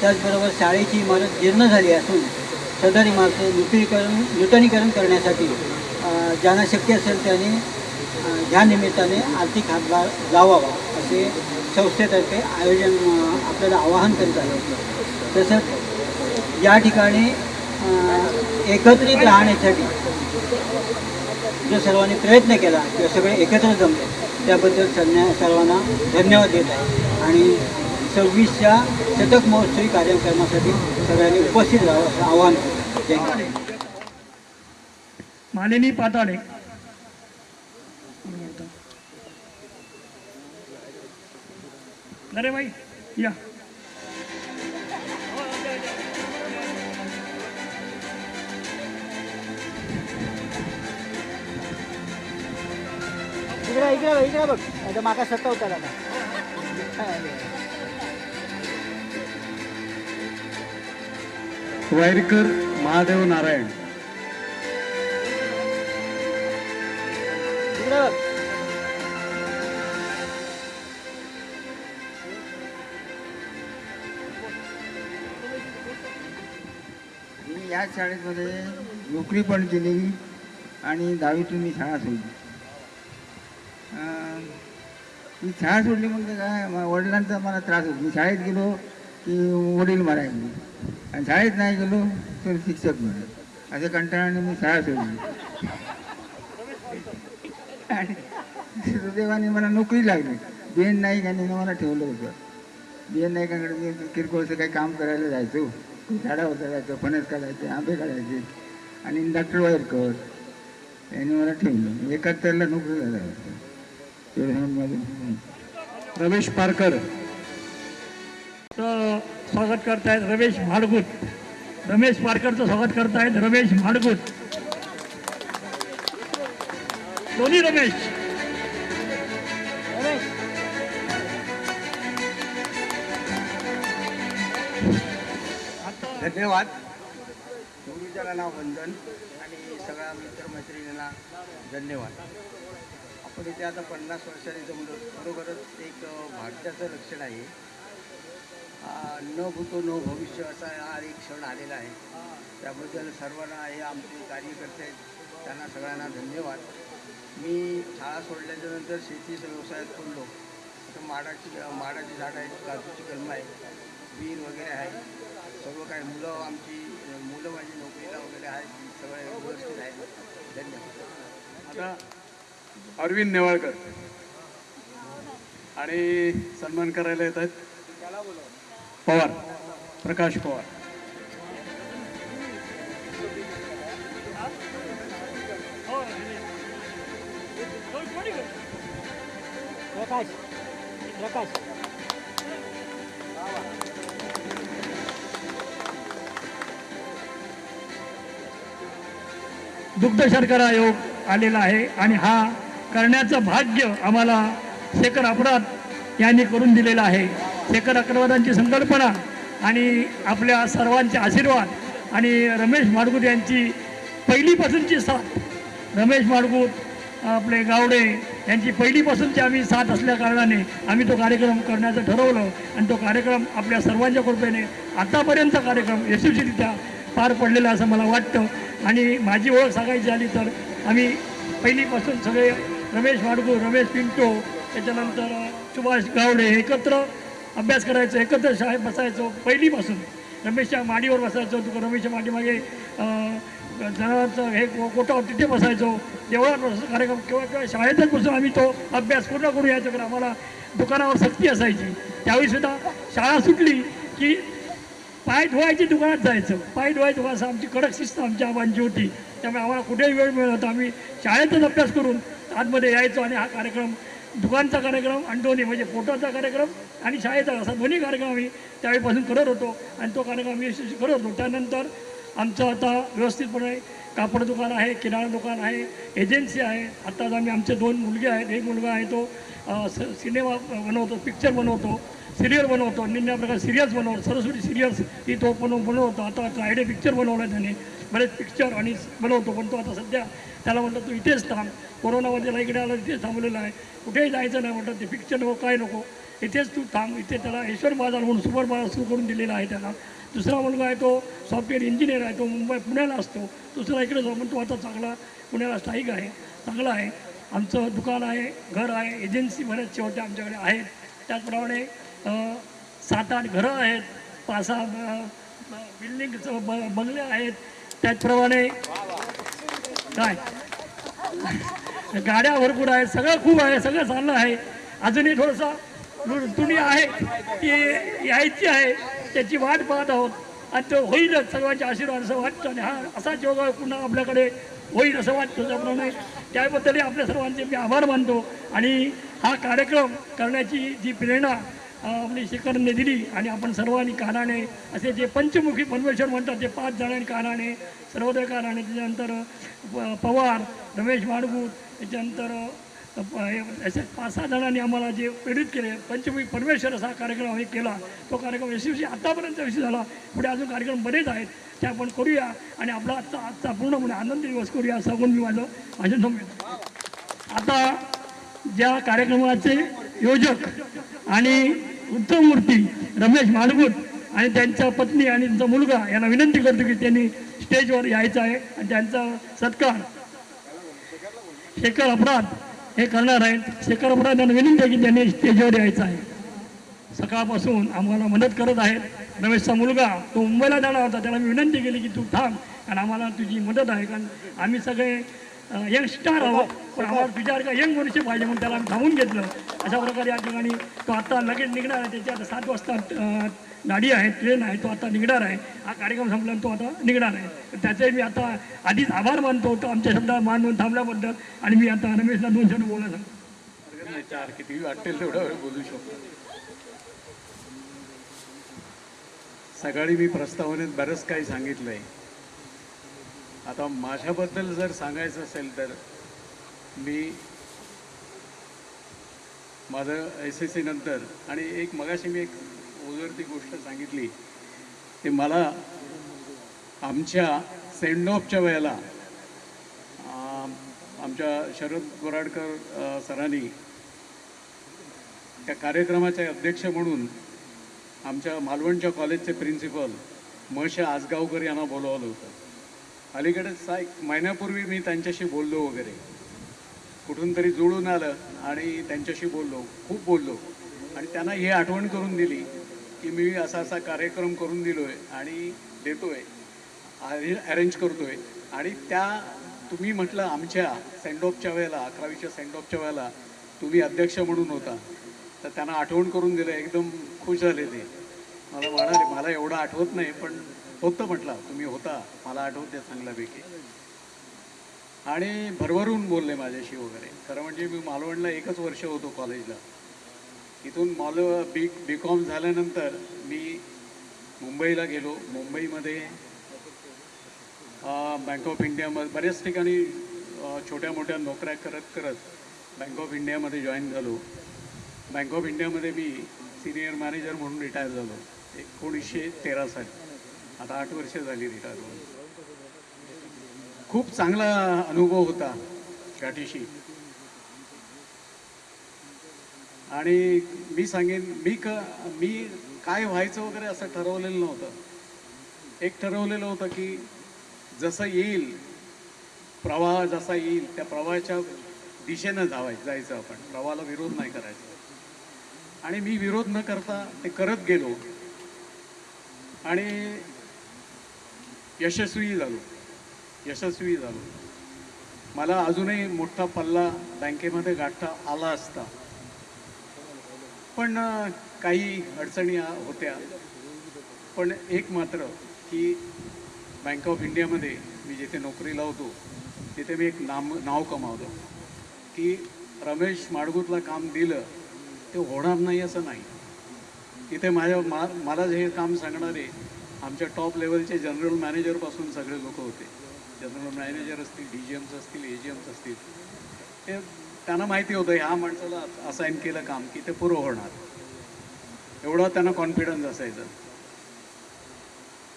त्याचबरोबर शाळेची इमारत जीर्ण झाली असून सदर इमारत नूतनीकरण करण्यासाठी ज्यांना शक्य असेल त्यांनी ह्या निमित्ताने आर्थिक हातभार लावावा असे संस्थेतर्फे आयोजन आपल्याला आवाहन करीत आहे. तसंच या ठिकाणी एकत्रित राहण्यासाठी जो सर्वांनी प्रयत्न केला किंवा सगळे एकत्र जमले त्याबद्दल सर्वांना धन्यवाद देत आहे. आणि 26च्या शतक महोत्सवी कार्यक्रमासाठी सगळ्यांनी उपस्थित राहावं असं आवाहन करतो. जय हिंद. मालिनी पाताळे. अरे भाई या. इकडे बघ, आता माका सत्ता होता दादा. वायरकर महादेव नारायण. इकडे बघ. मी या शाळेमध्ये नोकरी पण केली आणि 10वीतून मी शाळा सोडली. मी शाळा सोडली म्हणजे काय, वडिलांचा मला त्रास होतो. मी शाळेत गेलो की वडील मारायचे आणि शाळेत नाही गेलो तर शिक्षक मिळाले. अशा कंटाळाने मी शाळा सोडली आणि सुदैवाने मला नोकरी लागली. BN नाईक यांनी मला ठेवलं होतं. BN नाईकांकडे मी किरकोळचं काही काम करायला जायचो. झाडावर जायचं, फणस काढायचे, आंबे काढायचे. आणि डॉक्टर वायरकर यांनी मला ठेवलं. 71ला नोकरी झाला. रमेश पारकर. स्वागत करतायत रमेश भाडगुत. रमेश पारकरचं स्वागत करतायत रमेश भाडगुत. दोन्ही रमेश. धन्यवाद. गुरुजनांना वंदन आणि सगळ्या मित्रमैत्रिणींना धन्यवाद. आपण इथे आता 50 वर्षांनी जमलो. बरोबरच एक भाग्याचं लक्षण आहे. न भूतो न भविष्य असा हा एक क्षण आलेला आहे. त्याबद्दल सर्वांना हे आमचे कार्यकर्ते आहेत त्यांना सगळ्यांना धन्यवाद. मी शाळा सोडल्याच्या नंतर शेतीच्या व्यवसायात पडलो. तर माडाची झाडं आहेत, काजूची कलमं आहे, विहीर वगैरे आहे. सर्व काही मुलं माझी नोकरीला वगैरे आहेत. सगळे व्यवस्थित आहेत. धन्यवाद. आता अरविंद नेवाळकर आणि सन्मान करायला येत आहेत पवार, प्रकाश पवार. प्रकाश दुग्ध शर्करा आयोग आलेला आहे आणि हा करण्याचं भाग्य आम्हाला शेखर अपराध यांनी करून दिलेलं आहे. शेखर अपराधांची संकल्पना आणि आपल्या सर्वांचे आशीर्वाद आणि रमेश माडगूळ यांची पहिलीपासूनची साथ, रमेश माडगूळ आपले गावडे यांची पहिलीपासूनची आम्ही साथ असल्या कारणाने आम्ही तो कार्यक्रम करण्याचं ठरवलं आणि तो कार्यक्रम आपल्या सर्वांच्या कृपेने आतापर्यंतचा कार्यक्रम यशस्वीरित्या पार पडलेला असं मला वाटतं. आणि माझी ओळख सांगायची झाली तर आम्ही पहिलीपासून सगळे रमेश माडगूळ, रमेश पिंटो, त्याच्यानंतर सुभाष गावडे एकत्र अभ्यास करायचो, एकत्र शाळेत बसायचो. पहिलीपासून रमेशच्या माडीवर बसायचो, रमेशच्या माडीमागे जनावरचं हे कोटावर तिथे बसायचो. देवळात कार्यक्रम किंवा शाळेतच बसून आम्ही तो अभ्यास पूर्ण करून यायचो. कारण आम्हाला दुकानावर सक्ती असायची. त्यावेळीसुद्धा शाळा सुटली की पाय धुवायची दुकानात जायचं, पाय धुवायचं असं आमची कडक शिस्त आमच्या आबांची होती. त्यामुळे आम्हाला कुठेही वेळ मिळत होता, आम्ही शाळेतच अभ्यास करून आतमध्ये यायचो आणि हा कार्यक्रम दुकानचा कार्यक्रम आणि दोन्ही म्हणजे फोटोचा कार्यक्रम आणि शाळेचा असा दोन्ही कार्यक्रम आम्ही त्यावेळीपासून करत होतो आणि तो कार्यक्रम आम्ही यशस्वी करत होतो. त्यानंतर आमचं आता व्यवस्थितपणे कापड दुकान आहे, किराणा दुकान आहे, एजन्सी आहे. आत्ताच आम्ही आमचे 2 मुलगे आहेत. एक मुलगा आहे तो सिनेमा बनवतो, पिक्चर बनवतो, सिरियल बनवतो, निन्या प्रकार सिरियल्स बनवतो, सरस्वती सिरियल्स ही तो बनवतो. आता फ्रायडे पिक्चर बनवला त्याने, बरेच पिक्चर आणि बनवतो. पण तो आता सध्या त्याला म्हटलं तू इथेच थांब, कोरोनामध्ये त्याला इकडे आला इथेच थांबलेला आहे, कुठेही जायचं नाही म्हटलं, ते पिक्चर नको काय नको, इथेच तू थांब. इथे त्याला ईश्वर बाजार म्हणून सुपर बाजार सुरू करून दिलेला आहे त्याला. दुसरा मुलगा आहे तो सॉफ्टवेअर इंजिनियर आहे, तो पुण्याला असतो. दुसरा इकडे जाऊ पण तो आता चांगला पुण्याला स्थायिक आहे, चांगला आहे. आमचं दुकान आहे, घर आहे, एजन्सी बऱ्याचशा होत्या आमच्याकडे आहेत. त्याचप्रमाणे 7-8 घरं आहेत, 5-6 बिल्डिंग बंगले आहेत. त्याचप्रमाणे काय गाड्या भरपूर आहेत, सगळं खूप आहे, सगळं चाललं आहे. अजूनही थोडंसं तुम्ही आहे ती यायची आहे, त्याची वाट पाहत आहोत आणि तो होईलच सर्वांचे आशीर्वाद असं वाटतं. आणि हा असाच योग पुन्हा आपल्याकडे होईल असं वाटतं. त्याप्रमाणे त्याबद्दलही आपल्या सर्वांचे मी आभार मानतो. आणि हा कार्यक्रम करण्याची जी प्रेरणा आपली शेखरने दिली आणि आपण सर्वांनी कानाने असे जे पंचमुखी परमेश्वर म्हणतात ते 5 जणांनी कानाने, सर्वोदय कानाने, त्याच्यानंतर पवार, रमेश माडगूळ, त्याच्यानंतर असे 5-6 जणांनी आम्हाला जे प्रेरित केले, पंचमुखी परमेश्वर असा कार्यक्रम आम्ही केला. तो कार्यक्रम यशस्वी आतापर्यंत यशस्वी झाला. पुढे अजून कार्यक्रम बरेच आहेत ते आपण करूया आणि आपला आजचा पूर्णपणे आनंदी दिवस करूया असं सांगून मी माझं भाषण थांबवतो. आता ज्या कार्यक्रमाचे योजक आणि उत्तममूर्ती रमेश माडगूळ आणि त्यांच्या पत्नी आणि त्यांचा मुलगा यांना विनंती करतो की त्यांनी स्टेजवर यायचं आहे आणि त्यांचा सत्कार शेखर अपराध हे करणार आहेत. शेखर अपराध यांना विनंती आहे की त्यांनी स्टेजवर यायचं आहे. सकाळपासून आम्हाला मदत करत आहेत. रमेशचा मुलगा तो मुंबईला जाणार होता, त्याला मी विनंती केली की तू थांब कारण आम्हाला तुझी मदत आहे, कारण आम्ही सगळे यंगस्टार आहोत पण आम्हाला तुझ्यासारखा यंग मनुष्य पाहिजे म्हणून त्याला आम्ही थांबून घेतलं. अशा प्रकारे या ठिकाणी तो आत्ता लगेच निघणार आहे. त्याची आता 7 वाजता गाडी आहे, ट्रेन आहे, तो आता निघणार आहे. हा कार्यक्रम संपल्यानंतर तो आता निघणार आहे. तर त्याचे मी आता आधीच आभार मानतो तो आमच्या शब्दाला मानून थांबल्याबद्दल. आणि मी आता रमेशला 2 शब्द बोलायला सांगतो. 4 किती वाटेल तेवढा वेळ बोलू शकतो. सकाळी मी प्रस्तावनेत बरंच काही सांगितलं आहे. आता माझ्याबद्दल जर सांगायचं असेल तर मी माझं SSC नंतर आणि एक मगाशी मी एक ओझरती गोष्ट सांगितली ते मला आमच्या सेंड ऑफच्या वेळेला आमच्या शरद गोराडकर सरांनी त्या कार्यक्रमाचे अध्यक्ष म्हणून आमच्या मालवणच्या कॉलेजचे प्रिन्सिपल महर्षी आसगावकर यांना बोलवलं होतं. अलीकडेच 1 महिन्यापूर्वी मी त्यांच्याशी बोललो वगैरे, कुठून तरी जुळून आलं आणि त्यांच्याशी बोललो, खूप बोललो आणि त्यांना ही आठवण करून दिली की मी असा असा कार्यक्रम करून दिलो आहे आणि देतो आहे, अरेंज करतो आहे. आणि त्या तुम्ही म्हटलं आमच्या सेंडऑफच्या वेळेला 11वीच्या सेंडऑफच्या वेळेला तुम्ही अध्यक्ष म्हणून होता, तर त्यांना आठवण करून दिलं. एकदम खुश झाले ते. मला म्हणाले मला एवढं आठवत नाही पण होतं म्हटलं तुम्ही होता, मला आठवते चांगल्यापैकी. आणि भरभरून बोलले माझ्याशी वगैरे. खरं म्हणजे मी मालवणला 1च वर्ष होतो कॉलेजला. इथून BCom झाल्यानंतर मी मुंबईला गेलो. मुंबईमध्ये बँक ऑफ इंडियामध्ये बऱ्याच ठिकाणी छोट्या मोठ्या नोकऱ्या करत बँक ऑफ इंडियामध्ये जॉईन झालो. बँक ऑफ इंडियामध्ये मी सिनियर मॅनेजर म्हणून रिटायर झालो 1913 साली. आता 8 वर्ष झाली रिटायर होऊन. खूप चांगला अनुभव होता घाटीशी. आणि मी सांगेन मी काय व्हायचं वगैरे असं ठरवलेलं नव्हतं. एक ठरवलेलं होतं की जसं येईल, प्रवाह जसा येईल त्या प्रवाहाच्या दिशेनं जायचं आपण. प्रवाहाला विरोध नाही करायचा. आणि मी विरोध न करता ते करत गेलो आणि यशस्वी झालो. मला अजूनही मोठा पल्ला बँकेमध्ये गाठता आला असता, पण काही अडचणी होत्या. पण एक मात्र की बँक ऑफ इंडियामध्ये मी जिथे नोकरीला होतो तिथे मी एक नाव कमावलं की रमेश माडगूळला काम दिलं ते होणार नाही असं नाही. तिथे मला जे काम सांगणारे आमच्या टॉप लेवलचे जनरल मॅनेजरपासून सगळे लोक होते. जनरल मॅनेजर असतील, DGMs असतील, AGMs असतील. ते त्यांना माहिती होतं ह्या माणसाला असाईन केलं काम की ते पुरं होणार, एवढा त्यांना कॉन्फिडन्स असायचं.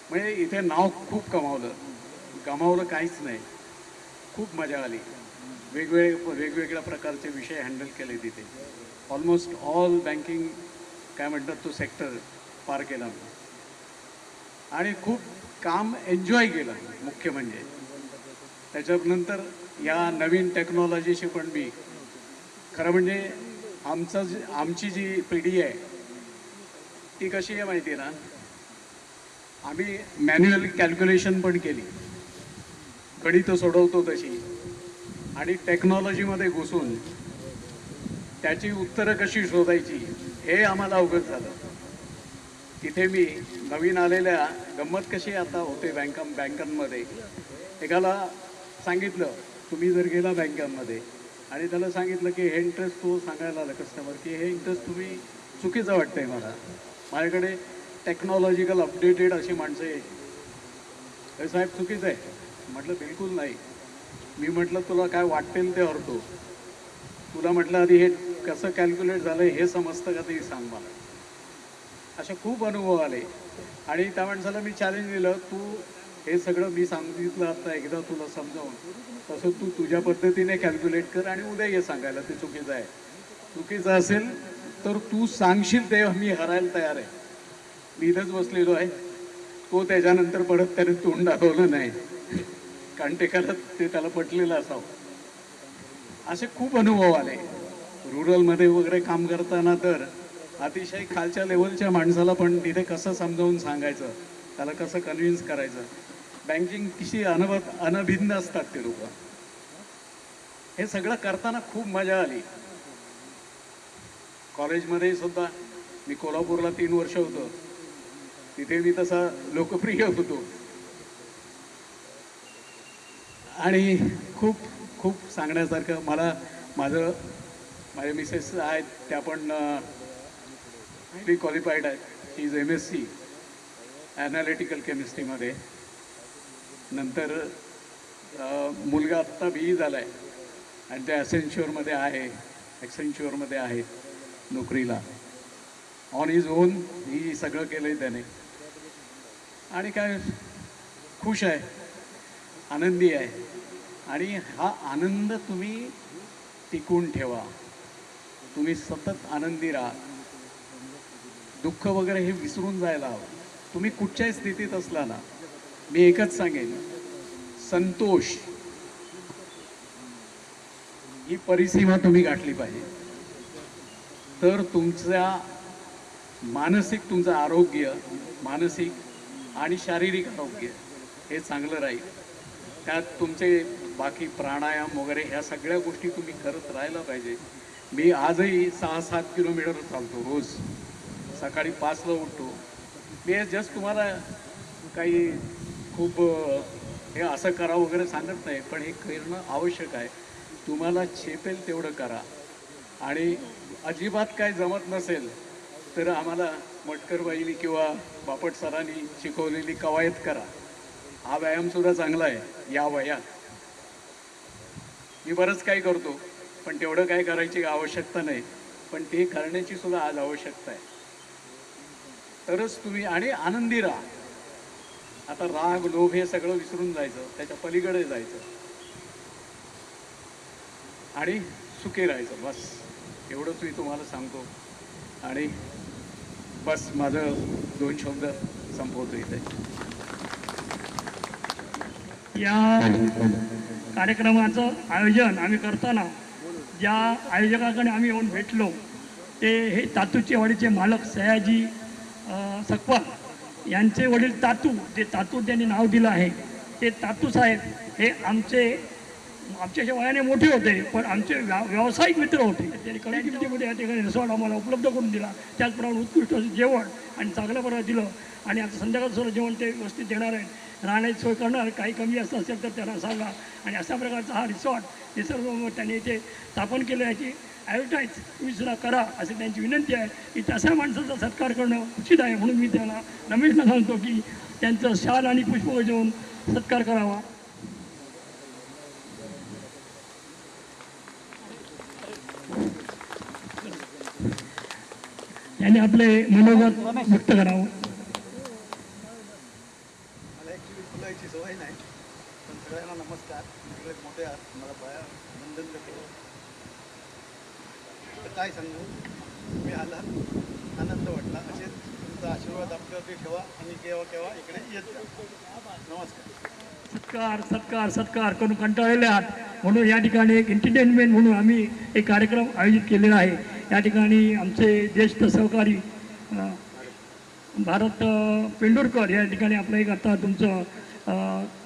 म्हणजे इथे नाव खूप गमावलं काहीच नाही. खूप मजा आली. वेगवेगळ्या प्रकारचे विषय हँडल केले तिथे. ऑलमोस्ट ऑल बँकिंग काय म्हणतात तो सेक्टर पार केला मी. आणि खूप काम एन्जॉय केलं. मुख्य म्हणजे त्याच्यानंतर या नवीन टेक्नॉलॉजीशी पण मी खरं म्हणजे आमची जी पिढी आहे ती कशी आहे माहिती आहे ना, आम्ही मॅन्युअली कॅल्क्युलेशन पण केली, गणितं सोडवतो तशी, आणि टेक्नॉलॉजीमध्ये घुसून त्याची उत्तरं कशी शोधायची हे आम्हाला अवगत झालं. तिथे मी नवीन आलेल्या गंमत कशी आता होते बँकांमध्ये, एकाला सांगितलं तुम्ही जर गेला बँकांमध्ये आणि त्याला सांगितलं की हे इंटरेस्ट तो सांगायला आला कस्टमर की हे इंटरेस्ट तुम्ही चुकीचं वाटतंय मला, माझ्याकडे टेक्नॉलॉजिकल अपडेटेड अशी माणसं यायची. हे साहेब चुकीचं आहे. म्हटलं बिलकुल नाही. मी म्हटलं तुला काय वाटेल ते हरतो, तुला म्हटलं आधी हे कसं कॅल्क्युलेट झालं हे समजतं का ते सांग मला. असे खूप अनुभव आले. आणि त्या माणसाला मी चॅलेंज दिलं, तू हे सगळं मी सांगितलं आता एकदा तुला समजावून तसं तू तुझ्या पद्धतीने कॅल्क्युलेट कर आणि उद्या ये सांगायला ते चुकीचं आहे. चुकीचं असेल तर तू सांगशील ते मी हरायला तयार आहे. मी इथंच बसलेलो आहे. तो त्याच्यानंतर परत त्याने तोंड दाखवलं नाही, कारण ते त्याला पटलेलं असावं. असे खूप अनुभव आले. रुरलमध्ये वगैरे काम करताना तर अतिशय खालच्या लेवलच्या माणसाला पण तिथे कसं समजावून सांगायचं, त्याला कसं कन्व्हिन्स करायचं. बँकिंग कशी अनभिन्न असतात ते लोक. हे सगळं करताना खूप मजा आली. कॉलेजमध्ये सुद्धा मी कोल्हापूरला 3 वर्ष होतो. तिथे मी तसा लोकप्रिय होतो आणि खूप खूप सांगण्यासारखं. माझे मिसेस आहेत त्या पण हायली क्वालिफाईड आहेत. शी इज MSc ॲनालिटिकल केमिस्ट्रीमध्ये. नंतर मुलगा आत्ता BE झाला आहे आणि ते ॲक्सेंच्युअरमध्ये आहे नोकरीला. ऑन हिज ओन ही सगळं केलं आहे त्याने. आणि काय खुश आहे, आनंदी आहे. आणि हा आनंद तुम्ही टिकून ठेवा. तुम्ही सतत आनंदी राहा. दुःख वगैरे हे विसरून जायला हवं. तुम्ही कुठच्याही स्थितीत असला ना, मी एकच सांगेन, संतोष ही परिसीमा तुम्ही गाठली पाहिजे. तर तुमचं आरोग्य, मानसिक आणि शारीरिक आरोग्य हे चांगलं राहील. त्यात तुमचे बाकी प्राणायाम वगैरे ह्या सगळ्या गोष्टी तुम्ही करत राहायला पाहिजे. मी आजही 6-7 किलोमीटर चालतो रोज. सकाळी 5ला उठतो. मी जस्ट तुम्हाला काही खूप हे असं करा वगैरे सांगत नाही, पण हे करणं आवश्यक आहे. तुम्हाला झेपेल तेवढं करा. आणि अजिबात काय जमत नसेल तर आम्हाला मटकरबाईंनी किंवा बापट सरांनी शिकवलेली कवायत करा. हा व्यायामसुद्धा चांगला आहे या वयात. मी बरंच काही करतो, पण तेवढं काय करायची आवश्यकता नाही, पण ते करण्याची सुद्धा आज आवश्यकता आहे. तरच तुम्ही आणि आनंदी राहा. आता राग लोभ हे सगळं विसरून जायचं, त्याच्या पलीकडे जायचं आणि सुखी राहायचं. बस एवढंच मी तुम्हाला सांगतो आणि बस माझं 2 शब्द संपवतो इथे. या कार्यक्रमाचं आयोजन आम्ही करताना ज्या आयोजकाकडे आम्ही येऊन भेटलो ते हे तातूचे वाडीचे मालक सयाजी सकपाल यांचे वडील तातू, जे तातू त्यांनी नाव दिलं आहे ते तातू साहेब हे आमच्याच्या वयाने मोठे होते, पण आमचे व्यावसायिक मित्र होते. त्यांनी कमी किमतीमध्ये या ठिकाणी रिसॉर्ट आम्हाला उपलब्ध करून दिला, त्याचप्रमाणे उत्कृष्ट असं जेवण आणि चांगलं बरं दिलं. आणि आता संध्याकाळचं जेवण ते व्यवस्थित देणार आहेत, राहण्याची सोय करणार. काही कमी जास्त असेल तर त्यांना सांगा. आणि अशा प्रकारचा हा रिसॉर्ट हे सर्व त्यांनी इथे स्थापन केलं, याची ॲडव्हर्टाईज तुम्ही सुद्धा करा अशी त्यांची विनंती आहे. की तशा माणसाचा सत्कार करणं उचित आहे, म्हणून मी त्यांना रमेशला सांगतो की त्यांचं शाल आणि पुष्प देऊन सत्कार करावा. यांनी आपले मनोगत व्यक्त करावं. मला ॲक्च्युली बोलायची सवय नाही, पण सगळ्यांना नमस्कार. सगळे मोठे आहात, मला पाया वंदन करतो. तर काय सांगू, तुम्ही आला, आनंद वाटला. असेच तुमचा आशीर्वाद आपल्यावरती ठेवा आणि केव्हा केव्हा इकडे येत जा. नमस्कार. सत्कार सत्कार सत्कार करून कंटाळलेले आहात, म्हणून या ठिकाणी एक एंटरटेनमेंट म्हणून आम्ही एक कार्यक्रम आयोजित केलेला आहे. या ठिकाणी आमचे ज्येष्ठ सहकारी भारत पेंडुरकर या ठिकाणी आपलं एक आता तुमचं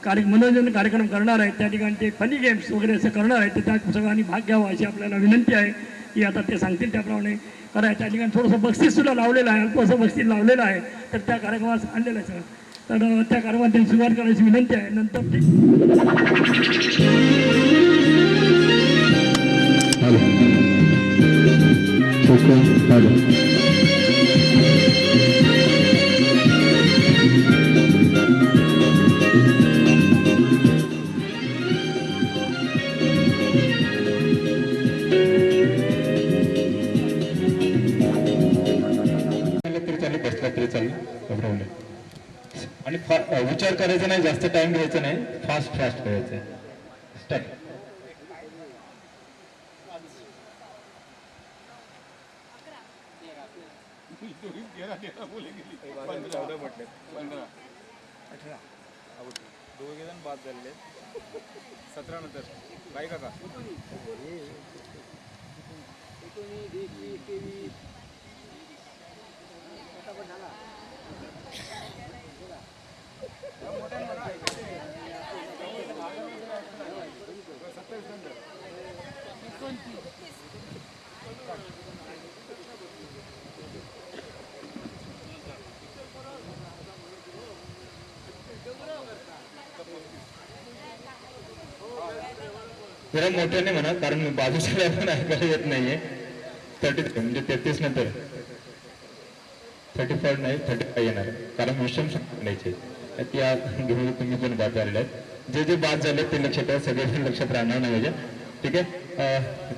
मनोरंजन कार्यक्रम करणार आहेत. त्या ठिकाणी ते फनी गेम्स वगैरे असं करणार आहेत, तर त्या सगळ्यांनी भाग घ्यावा अशी आपल्याला विनंती आहे. की आता ते सांगतील त्याप्रमाणे करायचं. त्या ठिकाणी थोडंसं बक्षीससुद्धा लावलेलं आहे, अल्पसं बक्षीस लावलेलं आहे, तर त्या कार्यक्रमात आणलेलं आहे सगळं. तर त्या कार्यक्रमात त्यांनी सुरुवात करायची विनंती आहे. नंतर बसला तरी चालेल, प्रॉब्लेम नाही. आणि विचार करायचा नाही, जास्त टाइम घ्यायचा नाही, फास्ट करायचं आहे. स्टार्ट. दोघे जण बाद झालेले 17 नंतर काय का जरा मोठ्याने म्हणा, कारण बाजूच्या पण ऐकायला येत नाहीये. 33 म्हणजे 33 नंतर 35 नाही 35 येणार, कारण विषम द्यायचे त्या घेऊन तुम्ही पण बाद झालेले आहेत. जे बाद झाले ते लक्षात आहे, सगळे लक्षात राहणार नाही पाहिजे. ठीक आहे.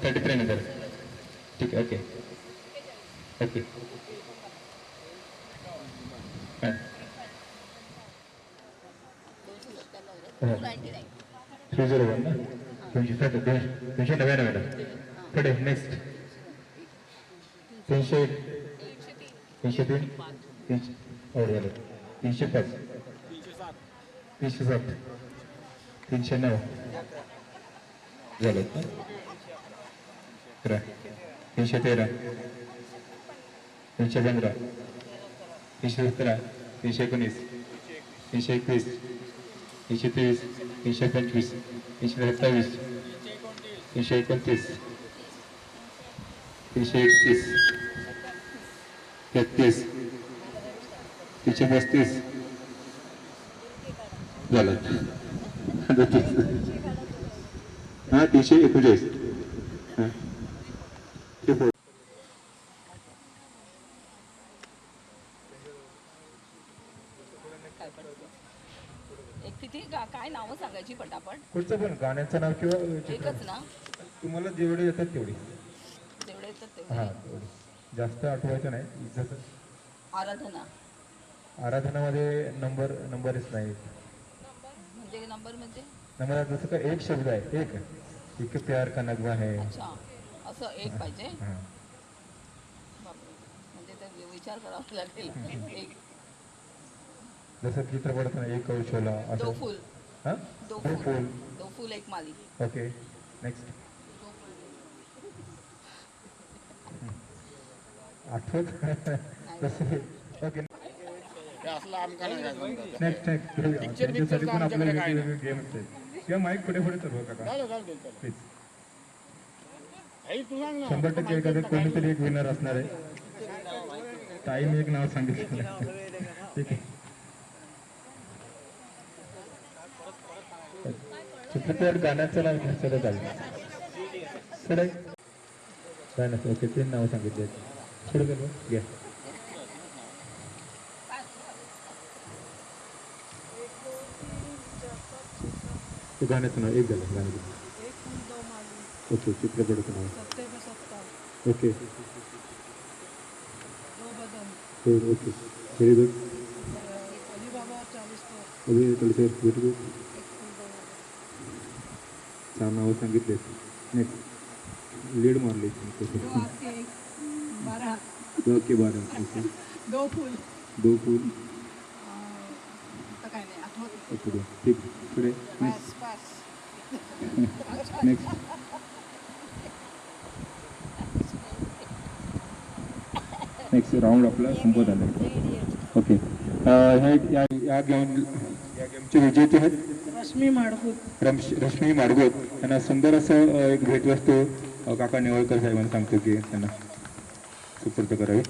33 नंतर. ठीक आहे. Okay okay. 301 ना, 399 पुढे नेक्स्ट 301 303 305 307 309 झालं. 313 315 317 319 321 323 325 327 329 331 33 335 झालं. 339 किती काय नावं सांगायची पटापट? पुढचं पण गाण्याचं नाव किंवा एकच ना, तुम्हाला जेवढे येतात तेवढी. जेवढे येतात हां तेवढे. तेवढी, जास्त आठवायचं नाही. जसं आराधना आराधनामध्ये नंबरच नाही. म्हणजे नंबर म्हणजे नंबर जसं का एक शब्द आहे, एक प्यार का नगमा है. अच्छा असं एक पाहिजे. हां. बापरे, म्हणजे ते विचार करावा लागेल. एक जसं चित्रपटात ना एक कौशला दो असं. फूल, हां, दो दो फूल, फूल. दो फूल एक माली. Okay, next. आठवत तसे. ओके, नेक्स्ट त्यांच्यासाठी पण आपले वेगवेगळे गेम्स आहेत. किंवा माईक पुढे पुढे चालू काका प्लीज. 100% एखादे कोणीतरी एक विनर असणार आहे. टाईम एक नाव सांगितलं. ठीक आहे. चित्रपट गाण्याचं नाव घेतलं चालेल. सडक गाण्याचं ओके, 3 नाव सांगितले. पुढे गेलो घ्या. गाण्याचं नाव एक झालं. गाण्याचं ओके, चित्रपटाचं नाव okay. Okay, very good. Sir very good. 4 नावं सांगितले. नेक्स्ट लीड मारली. ओके, 12. ओके, दो फूल. दो फूल. आता काय नाही आठवत. ओके, ठीक. पुढे नेक्स्ट. नेक्स्ट राऊंड आपला संपत आला. ओके, या गेमचे विजेते आहेत रश्मी माडगूत. रश्मी माडगूत. त्यांना सुंदर असं एक भेटवस्तू काका नेवळकर साहेबांना सांगतो की त्यांना सुपूर्द करावी.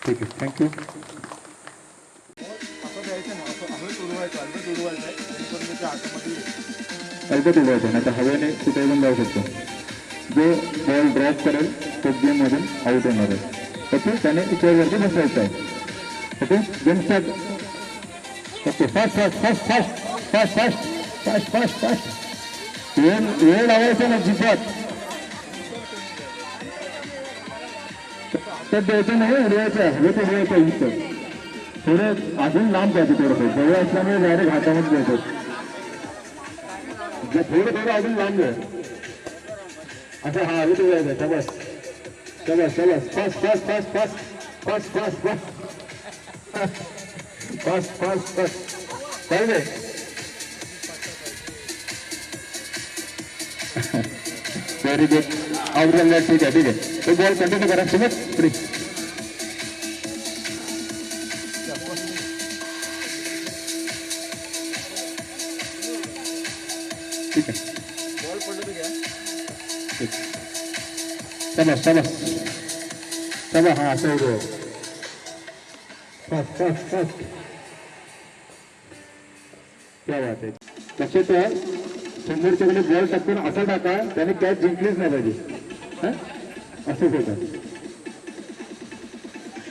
ठीक आहे, थँक्यू. असं द्यायचं ना, असं हवेत उडवायचं आहे जेणेकरून त्याच्या हातामध्ये येईल. अलबत उडवायचं नाही तर हवेने कुठे पण जाऊ शकतो. जो बॉल ड्रॉप करेल तो गेममधून आऊट होणार आहे. ओके, त्याने चेअरवरती बसवायचं आहे. Okay, game start. Okay, fast fast fast fast fast fast fast fast fast. वेळ लावायचा ना जिपात. तर द्यायचं नाही, उडवायचं. हवेत उडवायचं इथं. थोडं अजून लांब पाहिजे. थोडंसं जवळ असल्यामुळे डायरेक्ट हातामध्ये द्यायचं. थोडं अजून लांब आहे असं. हा, हवेत उडवायचं. शाबास शाबास शाबास. Fast fast fast fast fast fast fast fast fast fast पाहिजे. Very good. आउट झाला. ठीक आहे, ठीक आहे. तो बॉल कंटिन्यू करा. सुमित पुढे. ठीक आहे. बॉल पडलं तर घ्या. ठीक. शाबास शाबास शाबास. हा, असं उडव. Fast fast fast. क्या बात आहे. लक्षात ठेवा, समोरच्याकडे बॉल टाकून असा टाका त्याने कॅच जिंकलीच नाही पाहिजे. असंच होतं.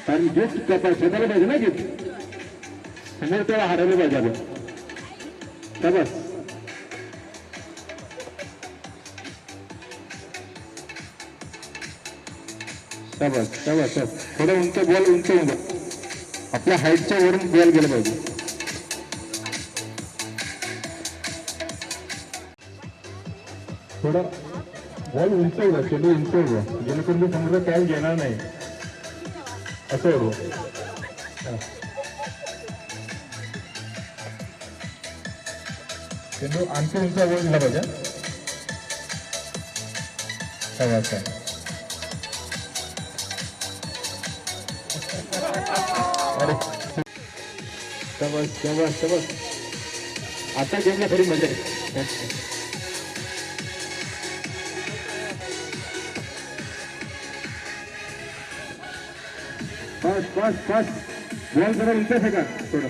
कारण गिफ्ट स्वतःला पाहिजे ना. गिफ्ट समोर त्याला हरवलं पाहिजे आपण. शाबास. शाबास शाबास शाबास. थोडं उंच बॉल उंच होऊन आपल्या हाईटच्या वरून बॉल गेलं पाहिजे. थोडं बॉल उंच उडवा. चेंडू उंच उडवा जेणेकरून मी समोर कॅच घेणार नाही. असं उडवा. चेंडू आणखी उंच बॉल दिला पाहिजे. शाबास. शाबास शाबास शाबास. आता गेमला खरी मजा आहे. Fast fast fast. बॉल जरा उंच फेका थोडं.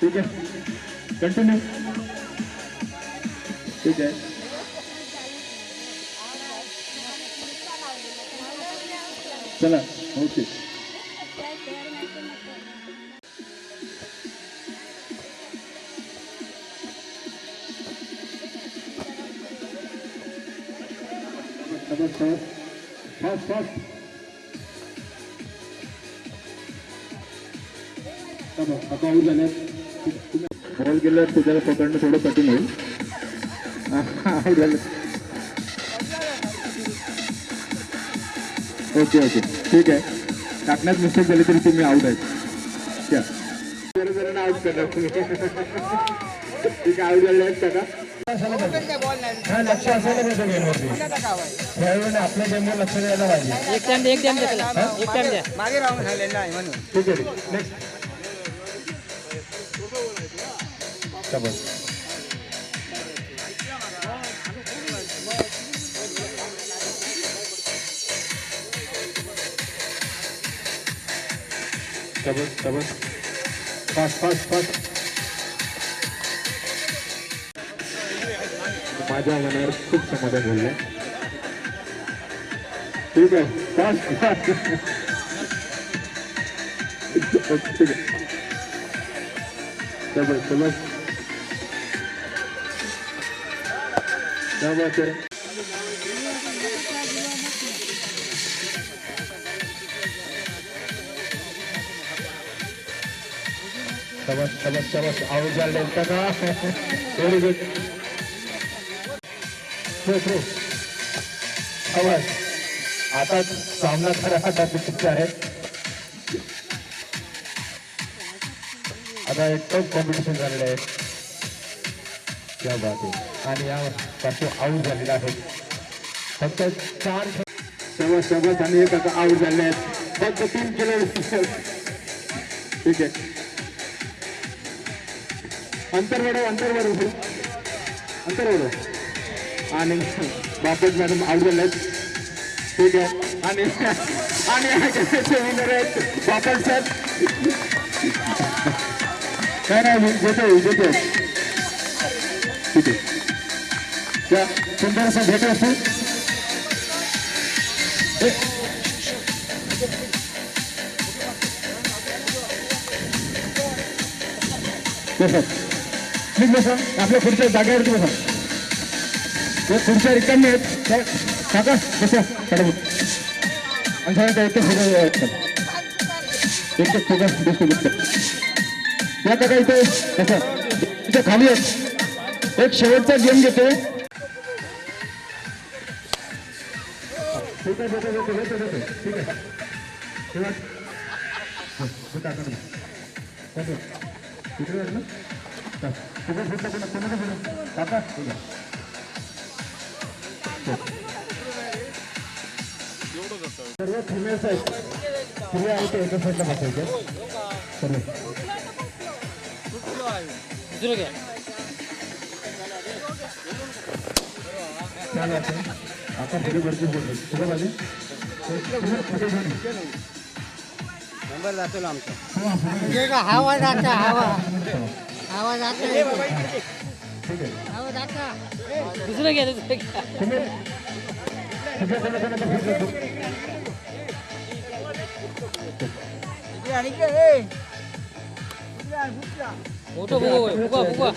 ठीक आहे, कंटिन्यू. ठीक आहे. चला, ओके. Fast fast. आता आऊट झाल्यात. बॉल गेल्यावर तुझ्याला पकडणं थोडं कठीण होईल. आऊट झालं. ओके ओके, ठीक आहे. टाकण्यात मिस्टेक झाली तरी तुम्ही आऊट आहेत. त्या बरं जणांना आऊट करणार तुम्ही. ठीक आहे, आऊट झाले आहेत काका. लक्ष असायला पाहिजे गेमवरती. खेळाडूने आपल्या गेमवर लक्ष द्यायला पाहिजे. एक टाइम द्या मागे राहून झालेलं आहे म्हणून. ठीक आहे, नेक्स्ट. Fast fast fast. माझ्या मनावर खूप समाधान झालं. ठीक आहे, फास्ट फास्ट. ठीक आहे, चलो. क्या बात है. शाबाश. आऊट झाले का? Very good. थ्रो. शाबाश. आता सामना खरा टॉपिक आहे. आता एक टफ कॉम्पिटिशन झालेलं आहे. क्या बात आहे. आणि यावर पाचू आऊट झालेला आहे. फक्त 4. शाबाश. आणि एक आता आऊट झाले आहेत. फक्त 3 किलो. ठीक आहे. अंतर वाढव. आणि बापट मॅडम आऊट झाले आहेत. ठीक आहे. आणि विनर आहेत बापट सर. काय नाही, जेते. ठीक आहे. त्या सुंदर असं भेट असतो. बसा आपल्या खुर्च्या जागेवरती बसा. खुर्च्या रिकामी आहेत काका, बसा फटाफट. आणि सांगा एकच फुगा दिसतो. या काका इथे बसा. इथे खाली आहेत. एक शेवटचा गेम घेतो. ठीक आहे. सर्व फिमेल्स आहेत. स्त्रिया आहेत एका साईडला बसायच्या सर्व. आता पुढे भरपूर बोलतो. पुढे बाजू नंबर जातो आमचा. हवा जाता. दुसरं घ्या. फोटो फुगवा.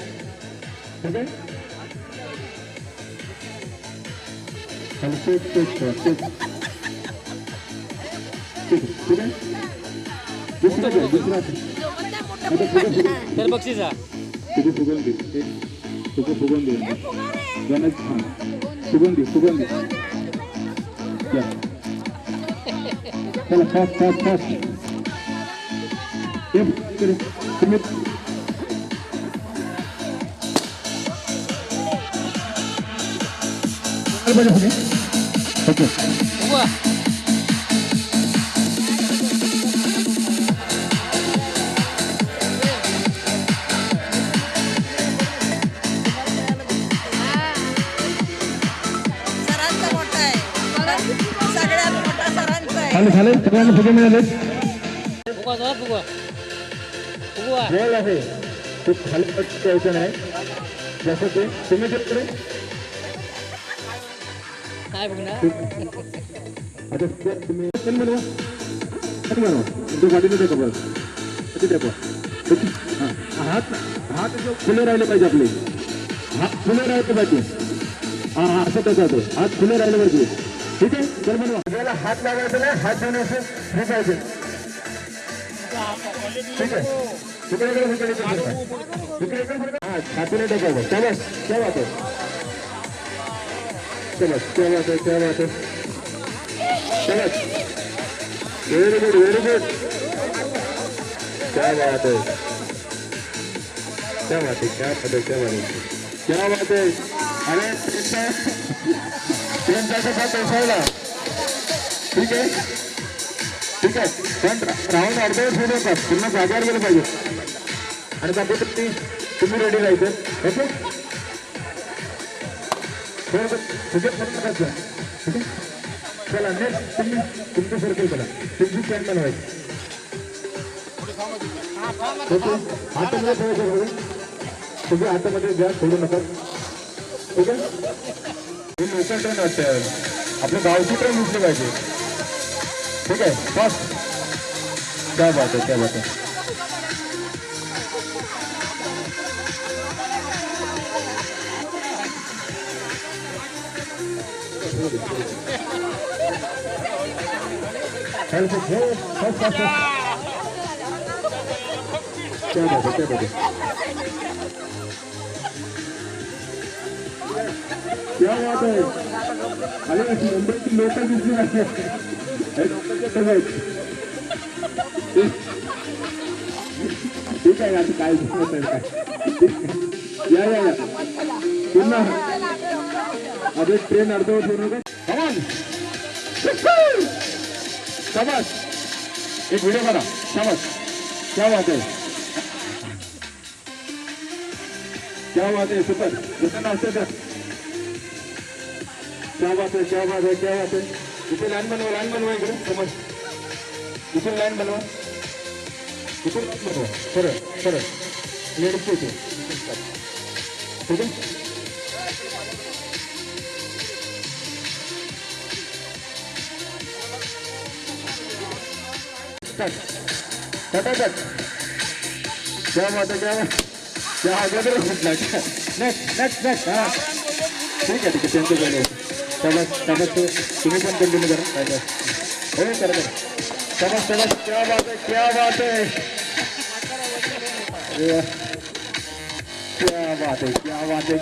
तर बक्षीसा फुगवून चला फास्ट. तुम्ही ओके. झाले सगळ्यांना फुगे मिळाले. फुगवा. बॉल आहे. खूप खाली यायचं नाही. जसं ते तुम्ही तिकडे काय बघणार आता तुम्ही बनवा तुमच्या पाठीने देखो बस किती देखो हात हात खुले राहिले पाहिजे आपले. हात खुले राहिले पाहिजे. हा हा असं कसं होतं हात खुले राहिले पाहिजे. ठीक आहे तर बनवा. आपल्याला हात लावायचा नाही. हात घेऊन असं हे पाहिजे. ठीक आहे हा छातीने टाकावं. शाबास क्या बात आहे. शाबास क्या बात आहे. क्या बात आहे. शाबास व्हेरी गुड व्हेरी गुड. क्या बात है. क्या बात है. क्या बात है. क्या बात है. क्या बात है. अरे ट्रेनचा कसा पोहोचवला. ठीक आहे ठीक आहे पण राऊंड अर्धवट होऊ नका. पूर्ण जागेवर गेलं पाहिजे. आणि बाकी तुम्ही रेडी राहायचं. ओके तुझे ठीक आहे. चला नेक्स्ट तुम्ही तुमचं सर्कल करा. तुमची कॅन बनवायची. हातामध्ये ठेवायचं. तुम्ही हातामध्ये घ्या सोडू नका. ठीक आहे ही लोकल ट्रेन वाटते. आपलं गावची ट्रेन दिसली पाहिजे. ठीक आहे फर्स्ट क्या बात आहे. क्या बात आहे. क्या बात है. क्या बात है. क्या बात आहे. अरे मुंबईची लोकल दिसली नाही. ठीक आहे आता काय दिसत आहे काय. या या या पुन्हा अरे ट्रेन अर्धवट होऊ नका. कमान शाबास. एक व्हिडिओ करा. शाबास क्या बात है. क्या बात है. सुपर जसं नाचतं त्या. क्या बात है. क्या बात है. क्या बात है. इथे लाईन बनवा. लाईन बनवा इकडे. समज इथून लाईन बनवा. इथून बनवा. सरळ सरळ लेडीजचे इथे. ठीक आहे फटाफट. क्या बात है. क्या बात. क्या अगोदर म्हटलं. नेक्स्ट नेक्स्ट नेक्स्ट हा ठीक आहे ठीक आहे. त्यांचं झालं. शाबास शाबास. तुम्ही पण कंटिन्यू करा. काय काय हो करा करा. शाबास शाबास. क्या बात है. क्या बात है. क्या बात है. क्या बात है.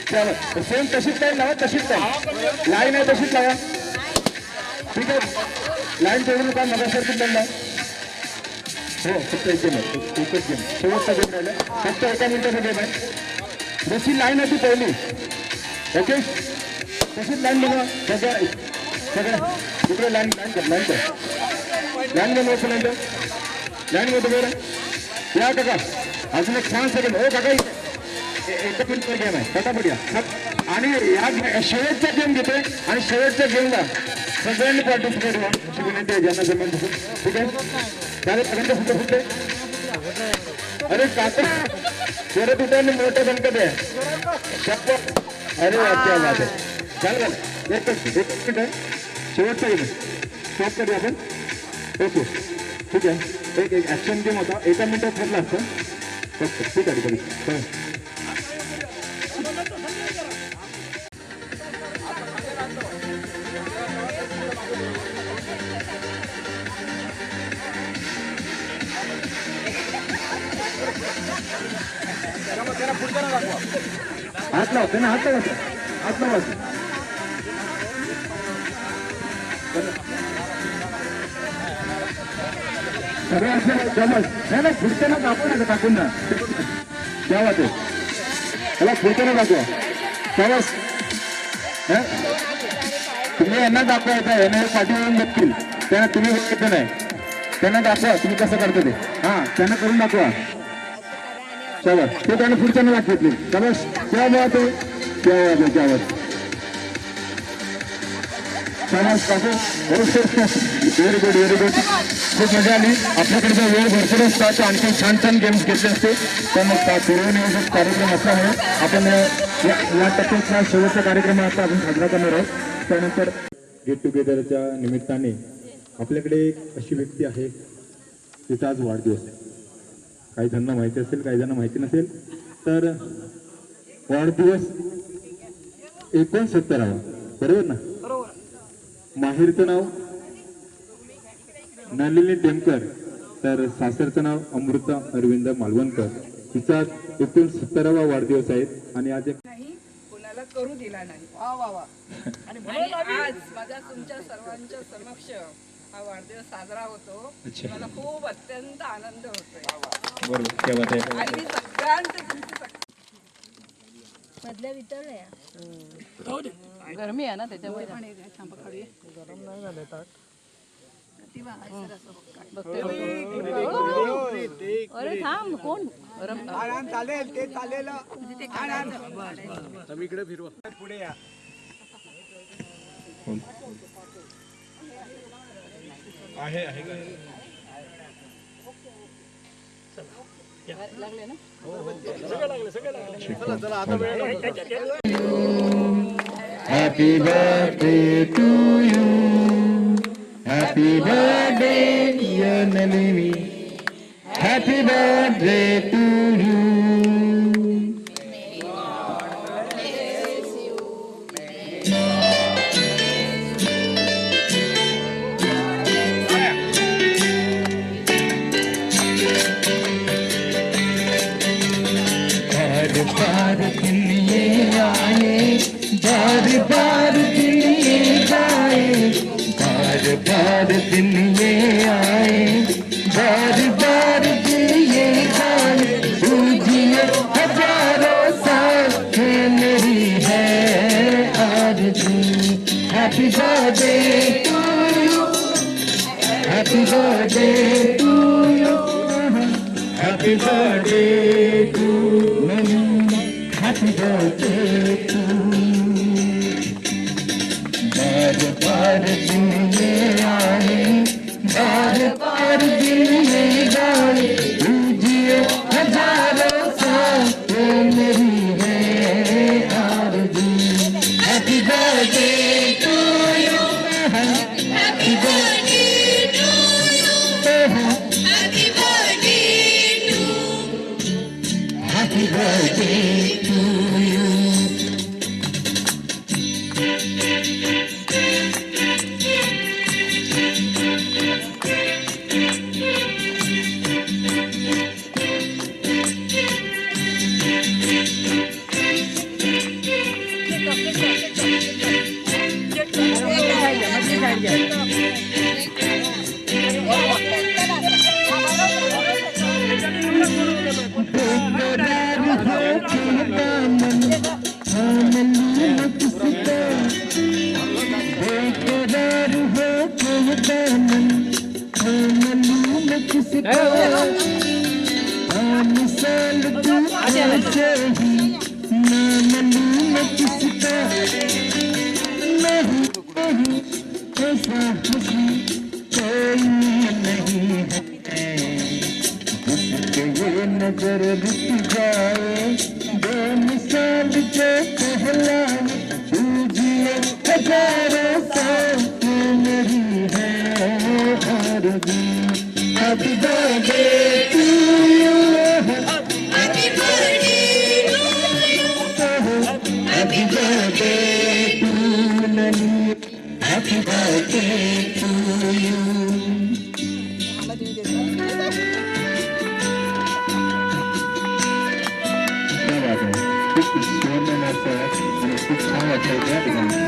क्या बात. सेम तशीच लाईन लावा. तशीच लाईन लाईन आहे तशीच लावा. ठीक आहे लाईन सोडून नका. मगासारखी लाईन लावा. हो फक्त एक गेम आहे. एकच गेम शेवटचा गेम राहिला. फक्त एका मिनिटाचा गेम आहे. जशी लाईन होती पहिली ओके तशीच लाईन बनवा. सगळ्या सगळ्या इकडे लाईन लाईन कर. लाईन कर. लाईन बनवायचं लाईन कर. लाईन मध्ये बरं या काका. अजून एक छान सेकंड. हो काका एका मिनिटचा गेम आहे. फटाफट या. आणि या शेवटचा गेम घेतोय आणि शेवटच्या गेमला सगळ्यांनी पार्टिसिपेट व्हा. अशी विनंती आहे ज्यांना जमेल तसं. ठीक आहे त्याला सगळ्यांना सुद्धा सुद्धा. अरे काका शरद उठाने मोठे बनकत आहे. अरे क्या बात आहे. झालं एकच एक मिनिट आहे. शेवटचा गेम स्टॉप करूया आपण. ओके ठीक आहे. एक ॲक्शन गेम होता. एका मिनिटात ठरला असतं फक्त. ठीक आहे कधी हात लावते ना. हात लावायचं. हात लावायचं. सगळे असले जमत नाही ना. पुढच्याला दाखवू नका. टाकून ना क्या बात आहे. त्याला पुढच्याला दाखवा. शाबास. तुम्ही यांना दाखवायचं. यांना पाठीवरून बघतील. त्यांना तुम्ही बघायचं नाही. त्यांना दाखवा तुम्ही कसं करता ते. हां त्यांना करून दाखवा. शाबास. ते त्याने पुढच्यानं दाखवतली. शाबास. क्या बात आहे. क्या बात आहे. क्या बात. Very good very good. खूप मजा आली. आपल्याकडे जर वेळ भरपूर असता तर आणखी छान छान गेम्स घेतले असते, पण मग पूर्वनियोजित कार्यक्रम असल्यामुळे आपण या टप्प्यातला शेवटचा कार्यक्रम आता आपण साजरा करणार आहोत. त्यानंतर गेट टुगेदरच्या निमित्ताने आपल्याकडे एक अशी व्यक्ती आहे, तिचा आज वाढदिवस आहे. काही जणांना माहिती असेल, काही जणांना माहिती नसेल. तर वाढदिवस 69वा, बरोबर ना? माहेरचं नाव नलिनी टेमकर, तर सासरचं नाव अमृता अरविंद मालवणकर. तिचा 69वा वाढदिवस आहे आणि आज एक कोणाला करू दिला नाही. वा वा वा. आणि आज माझ्या तुमच्या सर्वांच्या समक्ष हा वाढदिवस साजरा होतो. मला खूप अत्यंत आनंद होतोय. बरोबर. आणि मी सगळ्यांचं तुमचं मधल्या वितळल्या गरमी आहे ना त्याच्यामुळे गरम नाही झाले ताट. अरे थांब कोण चालेल ते चालेल. इकडे फिरवा. पुढे या. आहे लागले ना. चला आता वेळ. Happy birthday to you. Happy birthday dear Nalini. Happy birthday to you. बार दिन ये आए, बार बार दिन ये आए, बार बार दिन ये आए, बार बार दिन ये आए. तुझे हजारों साल मेरी है आरज़ू. Happy birthday to you, happy birthday to you, happy birthday to you. Happy birthday to you. बार बार दिन ये आए, बार बार दिन ये गाए. तुझे हजारों साल मेरी है आरज़ू. Happy birthday to you. Happy birthday to you. Happy birthday to you. Happy birthday to you. नजर रुक जाए, बेमिसाल जो कहलाए. तुझे हजारों साल मेरी है आरज़ू. Happy birthday to you. Happy birthday to you. Happy birthday to Nani. Happy birthday to you. खूप सुंदर असं आणि खूप छान वाटतं त्या ठिकाणी.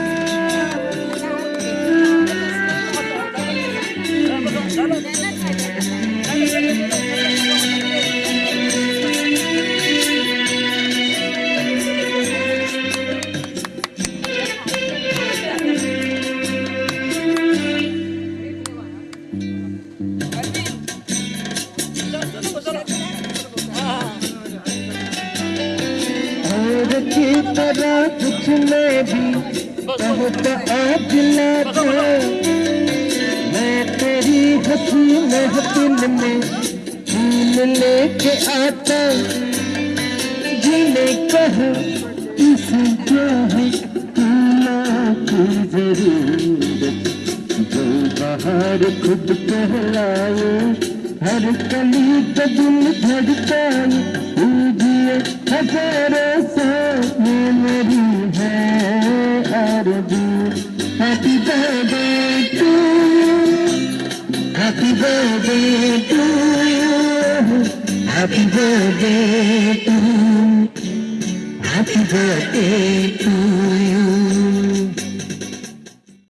की तरह कुछ में भी बहुत आज लाता मैं तेरी हंसी महफिल में फूल लेके आता जिन्हें कहा इसे क्या है फूलों की जरूरत जो बाहर खुद कहलाए हर कली का दिल धड़काए पूजिए हजारों सौ मेरी है आरज़ू happy birthday to happy birthday to happy birthday to happy birthday to